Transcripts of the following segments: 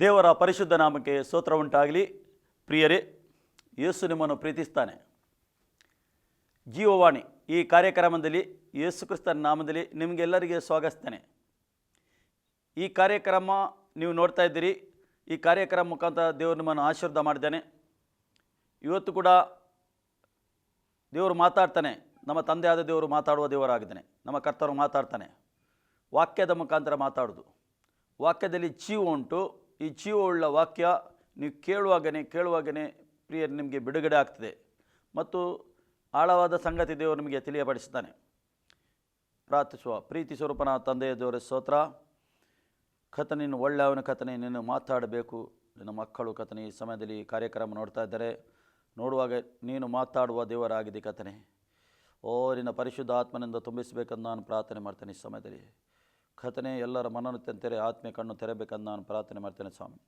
ದೇವರ ಪರಿಶುದ್ಧ ನಾಮಕ್ಕೆ ಸ್ತೋತ್ರ ಉಂಟಾಗಲಿ. ಪ್ರಿಯರೇ, ಯೇಸು ನಿಮ್ಮನ್ನು ಪ್ರೀತಿಸ್ತಾನೆ. ಜೀವವಾಣಿ ಈ ಕಾರ್ಯಕ್ರಮದಲ್ಲಿ ಯೇಸು ಕ್ರಿಸ್ತನ ನಾಮದಲ್ಲಿ ನಿಮಗೆಲ್ಲರಿಗೆ ಸ್ವಾಗತಿಸ್ತೇನೆ. ಈ ಕಾರ್ಯಕ್ರಮ ನೀವು ನೋಡ್ತಾ ಇದ್ದೀರಿ. ಈ ಕಾರ್ಯಕ್ರಮ ಮುಖಾಂತರ ದೇವರು ನಿಮ್ಮನ್ನು ಆಶೀರ್ವಾದ ಮಾಡಿದ್ದಾನೆ. ಇವತ್ತು ಕೂಡ ದೇವರು ಮಾತಾಡ್ತಾನೆ. ನಮ್ಮ ತಂದೆಯಾದ ದೇವರು ಮಾತಾಡುವ ದೇವರಾಗಿದ್ದಾನೆ. ನಮ್ಮ ಕರ್ತರು ಮಾತಾಡ್ತಾನೆ. ವಾಕ್ಯದ ಮುಖಾಂತರ ಮಾತಾಡೋದು. ವಾಕ್ಯದಲ್ಲಿ ಜೀವ ಉಂಟು. ಈ ಜೀವವುಳ್ಳ ವಾಕ್ಯ ನೀವು ಕೇಳುವಾಗನೇ ಪ್ರಿಯರು ನಿಮಗೆ ಬಿಡುಗಡೆ ಆಗ್ತದೆ ಮತ್ತು ಆಳವಾದ ಸಂಗತಿ ದೇವರು ನಿಮಗೆ ತಿಳಿಯಪಡಿಸ್ತಾನೆ. ಪ್ರಾರ್ಥಿಸುವ. ಪ್ರೀತಿ ಸ್ವರೂಪನ ತಂದೆಯ ದೇವರ ಸ್ತೋತ್ರ. ಕರ್ತನೇ, ನೀನು ಒಳ್ಳೆಯವನ ಕರ್ತನೇ, ನೀನು ಮಾತಾಡಬೇಕು. ನಿನ್ನ ಮಕ್ಕಳು ಕರ್ತನೇ ಈ ಸಮಯದಲ್ಲಿ ಈ ಕಾರ್ಯಕ್ರಮ ನೋಡ್ತಾ ಇದ್ದಾರೆ. ನೋಡುವಾಗ ನೀನು ಮಾತಾಡುವ ದೇವರಾಗಿದೆ ಕರ್ತನೇ. ನಿನ್ನ ಪರಿಶುದ್ಧ ಆತ್ಮನಿಂದ ತುಂಬಿಸಬೇಕಂದು ನಾನು ಪ್ರಾರ್ಥನೆ ಮಾಡ್ತೇನೆ. ಈ ಸಮಯದಲ್ಲಿ ಕರ್ತನೇ ಎಲ್ಲರ ಮನನ್ನು ತೆರೆ, ಆತ್ಮೀಯ ಕಣ್ಣು ತೆರಬೇಕಂದು ನಾನು ಪ್ರಾರ್ಥನೆ ಮಾಡ್ತೇನೆ. ಸ್ವಾಮಿ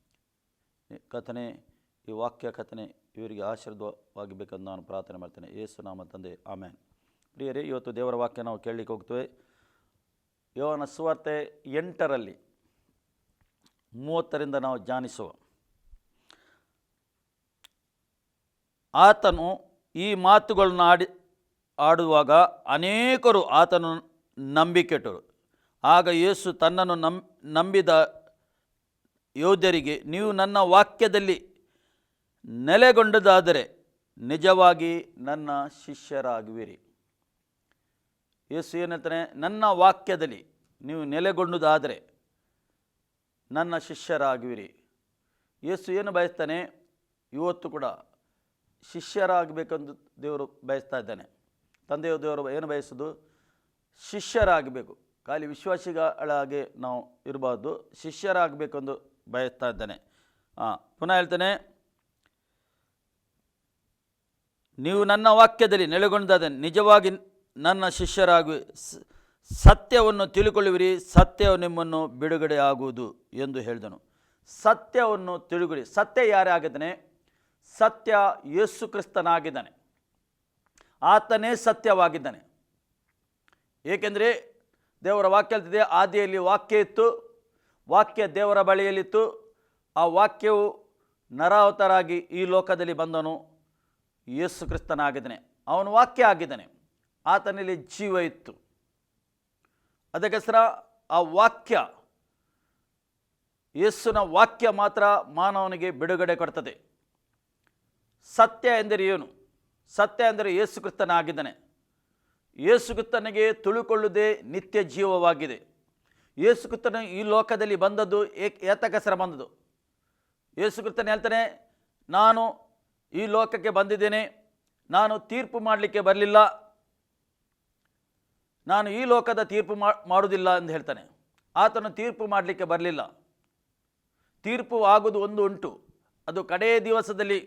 ಕರ್ತನೇ, ಈ ವಾಕ್ಯ ಕರ್ತನೇ ಇವರಿಗೆ ಆಶೀರ್ವಾದವಾಗಬೇಕಂದು ನಾನು ಪ್ರಾರ್ಥನೆ ಮಾಡ್ತೇನೆ. ಯೇಸು ನಾಮ ತಂದೆ, ಆಮೇನ್. ಪ್ರಿಯರೇ, ಇವತ್ತು ದೇವರ ವಾಕ್ಯ ನಾವು ಕೇಳಲಿಕ್ಕೆ ಹೋಗ್ತೇವೆ. ಯೋಹನ ಸುವಾರ್ತೆ 8:30 ನಾವು ಧ್ಯಾನಿಸುವ. ಆತನು ಈ ಮಾತುಗಳನ್ನು ಆಡುವಾಗ ಅನೇಕರು ಆತನು ನಂಬಿಕೆಟ್ಟರು. ಆಗ ಯೇಸು ತನ್ನನ್ನು ನಂಬಿದ ಯೋಧರಿಗೆ, ನೀವು ನನ್ನ ವಾಕ್ಯದಲ್ಲಿ ನೆಲೆಗೊಂಡದಾದರೆ ನಿಜವಾಗಿ ನನ್ನ ಶಿಷ್ಯರಾಗುವಿರಿ. ಯೇಸು ಏನಂತಾನೆ? ನನ್ನ ವಾಕ್ಯದಲ್ಲಿ ನೀವು ನೆಲೆಗೊಂಡುದಾದರೆ ನನ್ನ ಶಿಷ್ಯರಾಗುವಿರಿ. ಯೇಸು ಏನು ಬಯಸ್ತಾನೆ? ಇವತ್ತು ಕೂಡ ಶಿಷ್ಯರಾಗಬೇಕೆಂದು ದೇವರು ಬಯಸ್ತಾ ಇದ್ದಾನೆ. ತಂದೆಯ ದೇವರು ಏನು ಬಯಸೋದು? ಶಿಷ್ಯರಾಗಬೇಕು. ಖಾಲಿ ವಿಶ್ವಾಸಿಗಳಾಗಿ ನಾವು ಇರಬಾರ್ದು, ಶಿಷ್ಯರಾಗಬೇಕೆಂದು ಬಯಸ್ತಾ ಇದ್ದಾನೆ. ಪುನಃ ಹೇಳ್ತಾನೆ, ನೀವು ನನ್ನ ವಾಕ್ಯದಲ್ಲಿ ನೆಲೆಗೊಂಡಾದ ನಿಜವಾಗಿ ನನ್ನ ಶಿಷ್ಯರಾಗಿ ಸತ್ಯವನ್ನು ತಿಳ್ಕೊಳ್ಳುವಿರಿ, ಸತ್ಯವು ನಿಮ್ಮನ್ನು ಬಿಡುಗಡೆ ಆಗುವುದು ಎಂದು ಹೇಳಿದನು. ಸತ್ಯವನ್ನು ತಿಳುಕೊಳ್ಳಿ. ಸತ್ಯ ಯಾರೇ ಆಗಿದ್ದಾನೆ? ಸತ್ಯ ಯೇಸು ಕ್ರಿಸ್ತನಾಗಿದ್ದಾನೆ. ಆತನೇ ಸತ್ಯವಾಗಿದ್ದಾನೆ. ಏಕೆಂದರೆ ದೇವರ ವಾಕ್ಯ ಹೇಳ್ತಿದೆ, ಆದಿಯಲ್ಲಿ ವಾಕ್ಯ ಇತ್ತು, ವಾಕ್ಯ ದೇವರ ಬಳಿಯಲ್ಲಿತ್ತು, ಆ ವಾಕ್ಯವು ನರಾವತರಾಗಿ ಈ ಲೋಕದಲ್ಲಿ ಬಂದನು. ಯೇಸು ಕ್ರಿಸ್ತನಾಗಿದ್ದಾನೆ. ಅವನು ವಾಕ್ಯ ಆಗಿದ್ದಾನೆ. ಆತನಲ್ಲಿ ಜೀವ ಇತ್ತು. ಅದಕ್ಕೋಸ್ಕರ ಆ ವಾಕ್ಯ, ಯೇಸುನ ವಾಕ್ಯ ಮಾತ್ರ ಮಾನವನಿಗೆ ಬಿಡುಗಡೆ ಕೊಡ್ತದೆ. ಸತ್ಯ ಎಂದರೆ ಏನು? ಸತ್ಯ ಎಂದರೆ ಯೇಸು ಕ್ರಿಸ್ತನಾಗಿದ್ದಾನೆ. ಯೇಸು ಕ್ರಿಸ್ತನಿಗೆ ತುಳುಕೊಳ್ಳುವುದೇ ನಿತ್ಯ ಜೀವವಾಗಿದೆ. ಯೇಸು ಕ್ರಿಸ್ತನು ಈ ಲೋಕದಲ್ಲಿ ಬಂದದ್ದು ಏತಕ್ಕೋಸ್ಕರ ಬಂದದ್ದು? ಯೇಸು ಕ್ರಿಸ್ತನು ಹೇಳ್ತಾನೆ, ನಾನು ಈ ಲೋಕಕ್ಕೆ ಬಂದಿದ್ದೇನೆ, ನಾನು ತೀರ್ಪು ಮಾಡಲಿಕ್ಕೆ ಬರಲಿಲ್ಲ, ನಾನು ಈ ಲೋಕದ ತೀರ್ಪು ಮಾಡುವುದಿಲ್ಲ ಎಂದು ಹೇಳ್ತಾನೆ. ಆತನು ತೀರ್ಪು ಮಾಡಲಿಕ್ಕೆ ಬರಲಿಲ್ಲ. ತೀರ್ಪು ಆಗುವುದು ಒಂದು ಉಂಟು, ಅದು ಕಡೆಯ ದಿವಸದಲ್ಲಿ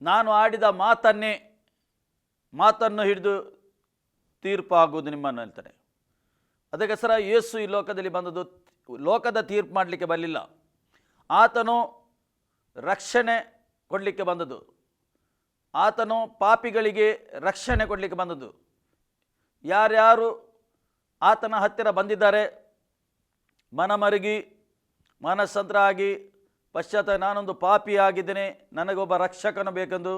ನಾನು ಆಡಿದ ಮಾತನ್ನು ಹಿಡಿದು ತೀರ್ಪು ಆಗುವುದು ನಿಮ್ಮನ್ನು ಹೇಳ್ತಾರೆ. ಅದಕ್ಕೋಸ್ಕರ ಯೇಸು ಈ ಲೋಕದಲ್ಲಿ ಬಂದದ್ದು ಲೋಕದ ತೀರ್ಪು ಮಾಡಲಿಕ್ಕೆ ಬರಲಿಲ್ಲ. ಆತನು ರಕ್ಷಣೆ ಕೊಡಲಿಕ್ಕೆ ಬಂದದ್ದು. ಆತನು ಪಾಪಿಗಳಿಗೆ ರಕ್ಷಣೆ ಕೊಡಲಿಕ್ಕೆ ಬಂದದ್ದು. ಯಾರ್ಯಾರು ಆತನ ಹತ್ತಿರ ಬಂದಿದ್ದಾರೆ, ಮನಮರುಗಿ ಮನಸ್ಸಂತರ ಆಗಿ ಪಶ್ಚಾತ್ತಾಪ, ನಾನೊಂದು ಪಾಪಿಯಾಗಿದ್ದೇನೆ, ನನಗೊಬ್ಬ ರಕ್ಷಕನು ಬೇಕೆಂದು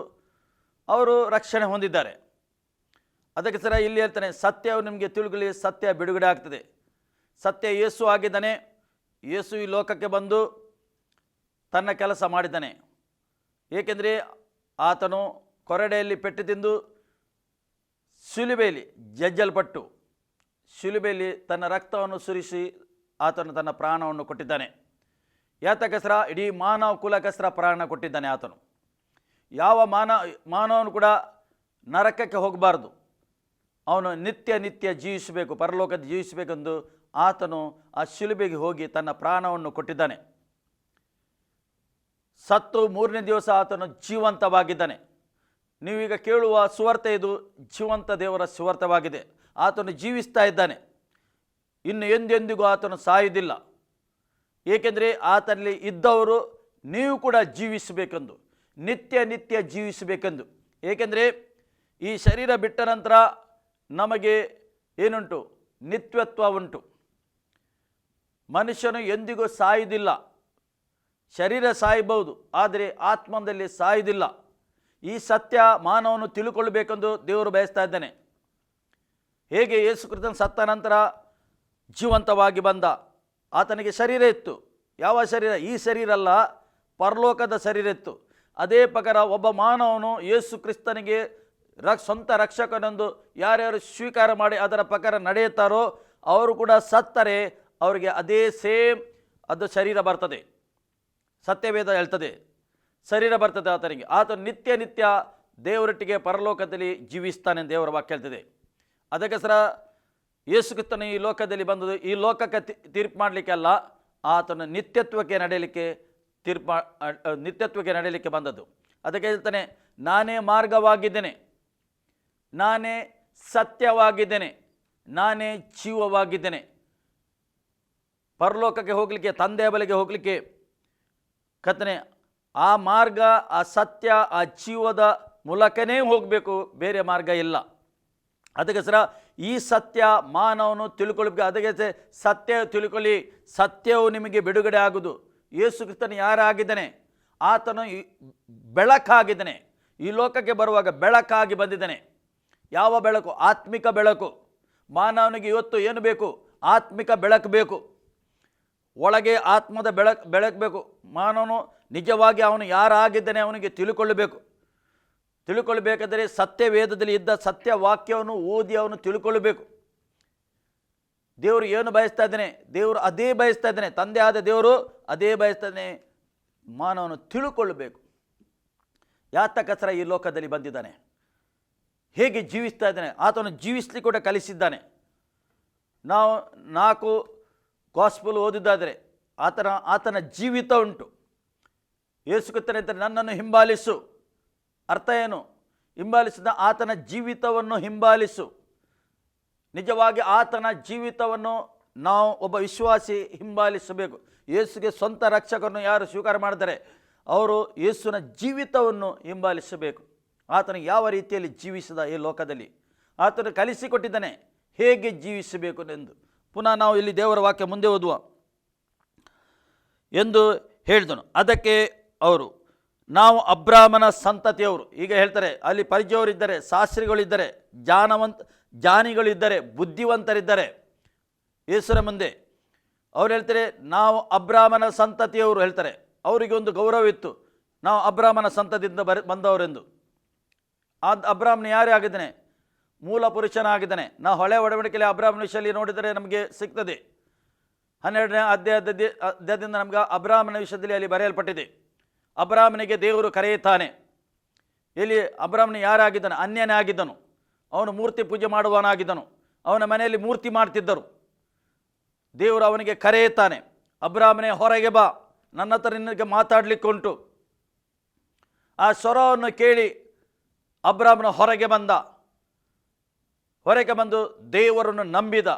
ಅವರು ರಕ್ಷಣೆ ಹೊಂದಿದ್ದಾರೆ. ಅದಕ್ಕೆ ಸರ ಇಲ್ಲಿ ಹೇಳ್ತಾನೆ, ಸತ್ಯವು ನಿಮಗೆ ತಿಳುಗಲಿ, ಸತ್ಯ ಬಿಡುಗಡೆ ಆಗ್ತದೆ. ಸತ್ಯ ಯೇಸು ಆಗಿದ್ದಾನೆ. ಯೇಸು ಈ ಲೋಕಕ್ಕೆ ಬಂದು ತನ್ನ ಕೆಲಸ ಮಾಡಿದ್ದಾನೆ. ಏಕೆಂದರೆ ಆತನು ಕೊರಡೆಯಲ್ಲಿ ಪೆಟ್ಟು ತಿಂದು ಶಿಲುಬೆಯಲ್ಲಿ ಜಜ್ಜಲ್ಪಟ್ಟು ಶಿಲುಬೆಯಲ್ಲಿ ತನ್ನ ರಕ್ತವನ್ನು ಸುರಿಸಿ ಆತನು ತನ್ನ ಪ್ರಾಣವನ್ನು ಕೊಟ್ಟಿದ್ದಾನೆ. ಯಾತಕ್ಕೋಸ್ಕರ? ಇಡೀ ಮಾನವ ಕುಲಕ್ಕೋಸ್ಕರ ಪ್ರಾಣ ಕೊಟ್ಟಿದ್ದಾನೆ ಆತನು. ಯಾವ ಮಾನವನು ಕೂಡ ನರಕಕ್ಕೆ ಹೋಗಬಾರ್ದು, ಅವನು ನಿತ್ಯ ಜೀವಿಸಬೇಕು, ಪರಲೋಕದ ಜೀವಿಸಬೇಕೆಂದು ಆತನು ಆ ಶಿಲುಬೆಗೆ ಹೋಗಿ ತನ್ನ ಪ್ರಾಣವನ್ನು ಕೊಟ್ಟಿದ್ದಾನೆ. ಸತ್ತು 3ನೇ ದಿವಸ ಆತನು ಜೀವಂತವಾಗಿದ್ದಾನೆ. ನೀವೀಗ ಕೇಳುವ ಸುವಾರ್ತೆ ಇದು ಜೀವಂತ ದೇವರ ಸುವಾರ್ತೆವಾಗಿದೆ. ಆತನು ಜೀವಿಸ್ತಾ ಇದ್ದಾನೆ. ಇನ್ನು ಎಂದೆಂದಿಗೂ ಆತನು ಸಾಯುವುದಿಲ್ಲ. ಏಕೆಂದರೆ ಆತನಲ್ಲಿ ಇದ್ದವರು ನೀವು ಕೂಡ ಜೀವಿಸಬೇಕೆಂದು, ನಿತ್ಯ ಜೀವಿಸಬೇಕೆಂದು. ಏಕೆಂದರೆ ಈ ಶರೀರ ಬಿಟ್ಟ ನಂತರ ನಮಗೆ ಏನುಂಟು? ನಿತ್ಯತ್ವ ಉಂಟು. ಮನುಷ್ಯನು ಎಂದಿಗೂ ಸಾಯುವುದಿಲ್ಲ. ಶರೀರ ಸಾಯಬಹುದು, ಆದರೆ ಆತ್ಮದಲ್ಲಿ ಸಾಯುವುದಿಲ್ಲ. ಈ ಸತ್ಯ ಮಾನವನು ತಿಳ್ಕೊಳ್ಬೇಕೆಂದು ದೇವರು ಬಯಸ್ತಾ ಇದ್ದಾನೆ. ಹೇಗೆ ಯೇಸು ಕ್ರಿಸ್ತನ ಸತ್ತ ನಂತರ ಜೀವಂತವಾಗಿ ಬಂದ, ಆತನಿಗೆ ಶರೀರ ಇತ್ತು. ಯಾವ ಶರೀರ? ಈ ಶರೀರ ಅಲ್ಲ, ಪರಲೋಕದ ಶರೀರ ಇತ್ತು. ಅದೇ ಪ್ರಕಾರ ಒಬ್ಬ ಮಾನವನು ಯೇಸು ಕ್ರಿಸ್ತನಿಗೆ ಸ್ವಂತ ರಕ್ಷಕನೆಂದು ಯಾರ್ಯಾರು ಸ್ವೀಕಾರ ಮಾಡಿ ಅದರ ಪ್ರಕಾರ ನಡೆಯುತ್ತಾರೋ ಅವರು ಕೂಡ ಸತ್ತರೆ ಅವರಿಗೆ ಅದೇ ಸೇಮ್ ಅದು ಶರೀರ ಬರ್ತದೆ. ಸತ್ಯವೇದ ಹೇಳ್ತದೆ, ಶರೀರ ಬರ್ತದೆ ಆತನಿಗೆ. ಆತನು ನಿತ್ಯ ನಿತ್ಯ ದೇವರೊಟ್ಟಿಗೆ ಪರಲೋಕದಲ್ಲಿ ಜೀವಿಸ್ತಾನೆ, ದೇವರ ವಾಕ್ಯ ಹೇಳ್ತದೆ. ಅದಕ್ಕೋಸ್ಕರ ಯೇಸು ಕ್ರಿಸ್ತನು ಈ ಲೋಕದಲ್ಲಿ ಬಂದದ್ದು ಈ ಲೋಕಕ್ಕೆ ತೀರ್ಪು ಮಾಡಲಿಕ್ಕೆ ಅಲ್ಲ, ಆತನು ನಿತ್ಯತ್ವಕ್ಕೆ ನಡೆಯಲಿಕ್ಕೆ ಬಂದದ್ದು. ಅದಕ್ಕೆ ಹೇಳ್ತಾನೆ, ನಾನೇ ಮಾರ್ಗವಾಗಿದ್ದೇನೆ, ನಾನೇ ಸತ್ಯವಾಗಿದ್ದೇನೆ, ನಾನೇ ಜೀವವಾಗಿದ್ದೇನೆ. ಪರಲೋಕಕ್ಕೆ ಹೋಗಲಿಕ್ಕೆ, ತಂದೆಯ ಬಳಿಗೆ ಹೋಗಲಿಕ್ಕೆ ಕರ್ತನೆ ಆ ಮಾರ್ಗ, ಆ ಸತ್ಯ, ಆ ಜೀವದ ಮೂಲಕನೇ ಹೋಗಬೇಕು, ಬೇರೆ ಮಾರ್ಗ ಇಲ್ಲ. ಅದಕ್ಕೋಸ್ಕರ ಈ ಸತ್ಯ ಮಾನವನು ತಿಳ್ಕೊಳ್ಬೇಕು. ಅದಕ್ಕೆ ಸತ್ಯ ತಿಳ್ಕೊಳ್ಳಿ, ಸತ್ಯವು ನಿಮಗೆ ಬಿಡುಗಡೆ ಆಗುವುದು. ಯೇಸು ಕ್ರಿಸ್ತನು ಯಾರಾಗಿದ್ದಾನೆ? ಆತನು ಬೆಳಕಾಗಿದ್ದಾನೆ. ಈ ಲೋಕಕ್ಕೆ ಬರುವಾಗ ಬೆಳಕಾಗಿ ಬಂದಿದ್ದಾನೆ. ಯಾವ ಬೆಳಕು? ಆತ್ಮಿಕ ಬೆಳಕು. ಮಾನವನಿಗೆ ಇವತ್ತು ಏನು ಬೇಕು? ಆತ್ಮಿಕ ಬೆಳಕು ಬೇಕು. ಒಳಗೆ ಆತ್ಮದ ಬೆಳಕಬೇಕು. ಮಾನವನು ನಿಜವಾಗಿ ಅವನು ಯಾರಾಗಿದ್ದಾನೆ ಅವನಿಗೆ ತಿಳ್ಕೊಳ್ಬೇಕಾದರೆ ಸತ್ಯವೇದದಲ್ಲಿ ಇದ್ದ ಸತ್ಯ ವಾಕ್ಯವನ್ನು ಓದಿ ಅವನು ತಿಳ್ಕೊಳ್ಬೇಕು. ದೇವರು ಏನು ಬಯಸ್ತಾ ಇದ್ದಾನೆ? ದೇವರು ಅದೇ ಬಯಸ್ತಾ ಇದ್ದಾನೆ. ತಂದೆ ಆದ ದೇವರು ಅದೇ ಬಯಸ್ತಾ ಇದ್ದಾನೆ. ಮಾನವನು ತಿಳ್ಕೊಳ್ಬೇಕು. ಯಾತಕ್ಕೋಸ್ಕರ ಈ ಲೋಕದಲ್ಲಿ ಬಂದಿದ್ದಾನೆ, ಹೇಗೆ ಜೀವಿಸ್ತಾ ಇದ್ದಾನೆ, ಆತನು ಜೀವಿಸ್ಲಿಕ್ಕೆ ಕೂಡ ಕಲಿಸಿದ್ದಾನೆ. ನಾವು 4 ಗಾಸ್ಪಲ್ ಓದಿದ್ದಾದರೆ ಆತನ ಜೀವಿತ ಉಂಟು. ಯೇಸು ಕ್ರಿಸ್ತನು ನನ್ನನ್ನು ಹಿಂಬಾಲಿಸು. ಅರ್ಥ ಏನು? ಹಿಂಬಾಲಿಸಿದ ಆತನ ಜೀವಿತವನ್ನು ಹಿಂಬಾಲಿಸು. ನಿಜವಾಗಿ ಆತನ ಜೀವಿತವನ್ನು ನಾವು ಒಬ್ಬ ವಿಶ್ವಾಸಿ ಹಿಂಬಾಲಿಸಬೇಕು. ಯೇಸುಗೆ ಸ್ವಂತ ರಕ್ಷಕರನ್ನು ಯಾರು ಸ್ವೀಕಾರ ಮಾಡ್ತಾರೆ ಅವರು ಯೇಸುವಿನ ಜೀವಿತವನ್ನು ಹಿಂಬಾಲಿಸಬೇಕು. ಆತನು ಯಾವ ರೀತಿಯಲ್ಲಿ ಜೀವಿಸಿದ ಈ ಲೋಕದಲ್ಲಿ ಆತನು ಕಲಿಸಿಕೊಟ್ಟಿದ್ದಾನೆ ಹೇಗೆ ಜೀವಿಸಬೇಕು ಎಂದು. ಪುನಃ ನಾವು ಇಲ್ಲಿ ದೇವರ ವಾಕ್ಯ ಮುಂದೆ ಓದುವ ಎಂದು ಹೇಳಿದನು. ಅದಕ್ಕೆ ಅವರು, ನಾವು ಅಬ್ರಾಮನ ಸಂತತಿಯವರು. ಈಗ ಹೇಳ್ತಾರೆ, ಅಲ್ಲಿ ಪರಿಚಯವರಿದ್ದಾರೆ, ಶಾಸ್ತ್ರಿಗಳಿದ್ದಾರೆ, ಜ್ಞಾನಿಗಳಿದ್ದಾರೆ, ಬುದ್ಧಿವಂತರಿದ್ದಾರೆ ಯೇಸುವಿನ ಮುಂದೆ. ಅವ್ರು ಹೇಳ್ತಾರೆ, ನಾವು ಅಬ್ರಾಮನ ಸಂತತಿಯವರು ಹೇಳ್ತಾರೆ. ಅವರಿಗೆ ಒಂದು ಗೌರವ ಇತ್ತು, ನಾವು ಅಬ್ರಾಮನ ಸಂತತಿಯಿಂದ ಬಂದವರೆಂದು. ಅಬ್ರಾಮನ ಯಾರೇ ಆಗಿದ್ದಾನೆ? ಮೂಲ ಪುರುಷನಾಗಿದ್ದಾನೆ. ನಾವು ಹಳೆ ಒಡಂಬಡಿಕೆಯಲ್ಲಿ ಅಬ್ರಾಮನ ವಿಷಯದಲ್ಲಿ ನೋಡಿದರೆ ನಮಗೆ ಸಿಗ್ತದೆ. 12ನೇ ಅಧ್ಯಾಯದಿಂದ ನಮ್ಗೆ ಅಬ್ರಾಮನ ವಿಷಯದಲ್ಲಿ ಅಲ್ಲಿ ಬರೆಯಲ್ಪಟ್ಟಿದೆ. ಅಬ್ರಾಮನಿಗೆ ದೇವರು ಕರೆಯುತ್ತಾನೆ. ಇಲ್ಲಿ ಅಬ್ರಾಮನ ಯಾರಾಗಿದ್ದಾನೆ? ಅನ್ಯನೇ ಆಗಿದ್ದನು. ಅವನು ಮೂರ್ತಿ ಪೂಜೆ ಮಾಡುವವನಾಗಿದ್ದನು. ಅವನ ಮನೆಯಲ್ಲಿ ಮೂರ್ತಿ ಮಾಡ್ತಿದ್ದರು. ದೇವರು ಅವನಿಗೆ ಕರೆಯುತ್ತಾನೆ, ಅಬ್ರಾಮನೇ ಹೊರಗೆ ಬಾ, ನನ್ನ ಹತ್ರ ನಿನಗೆ ಮಾತಾಡಲಿಕ್ಕೆ ಉಂಟು. ಆ ಸ್ವರವನ್ನು ಕೇಳಿ ಅಬ್ರಾಮನ ಹೊರಗೆ ಬಂದು ದೇವರನ್ನು ನಂಬಿದ.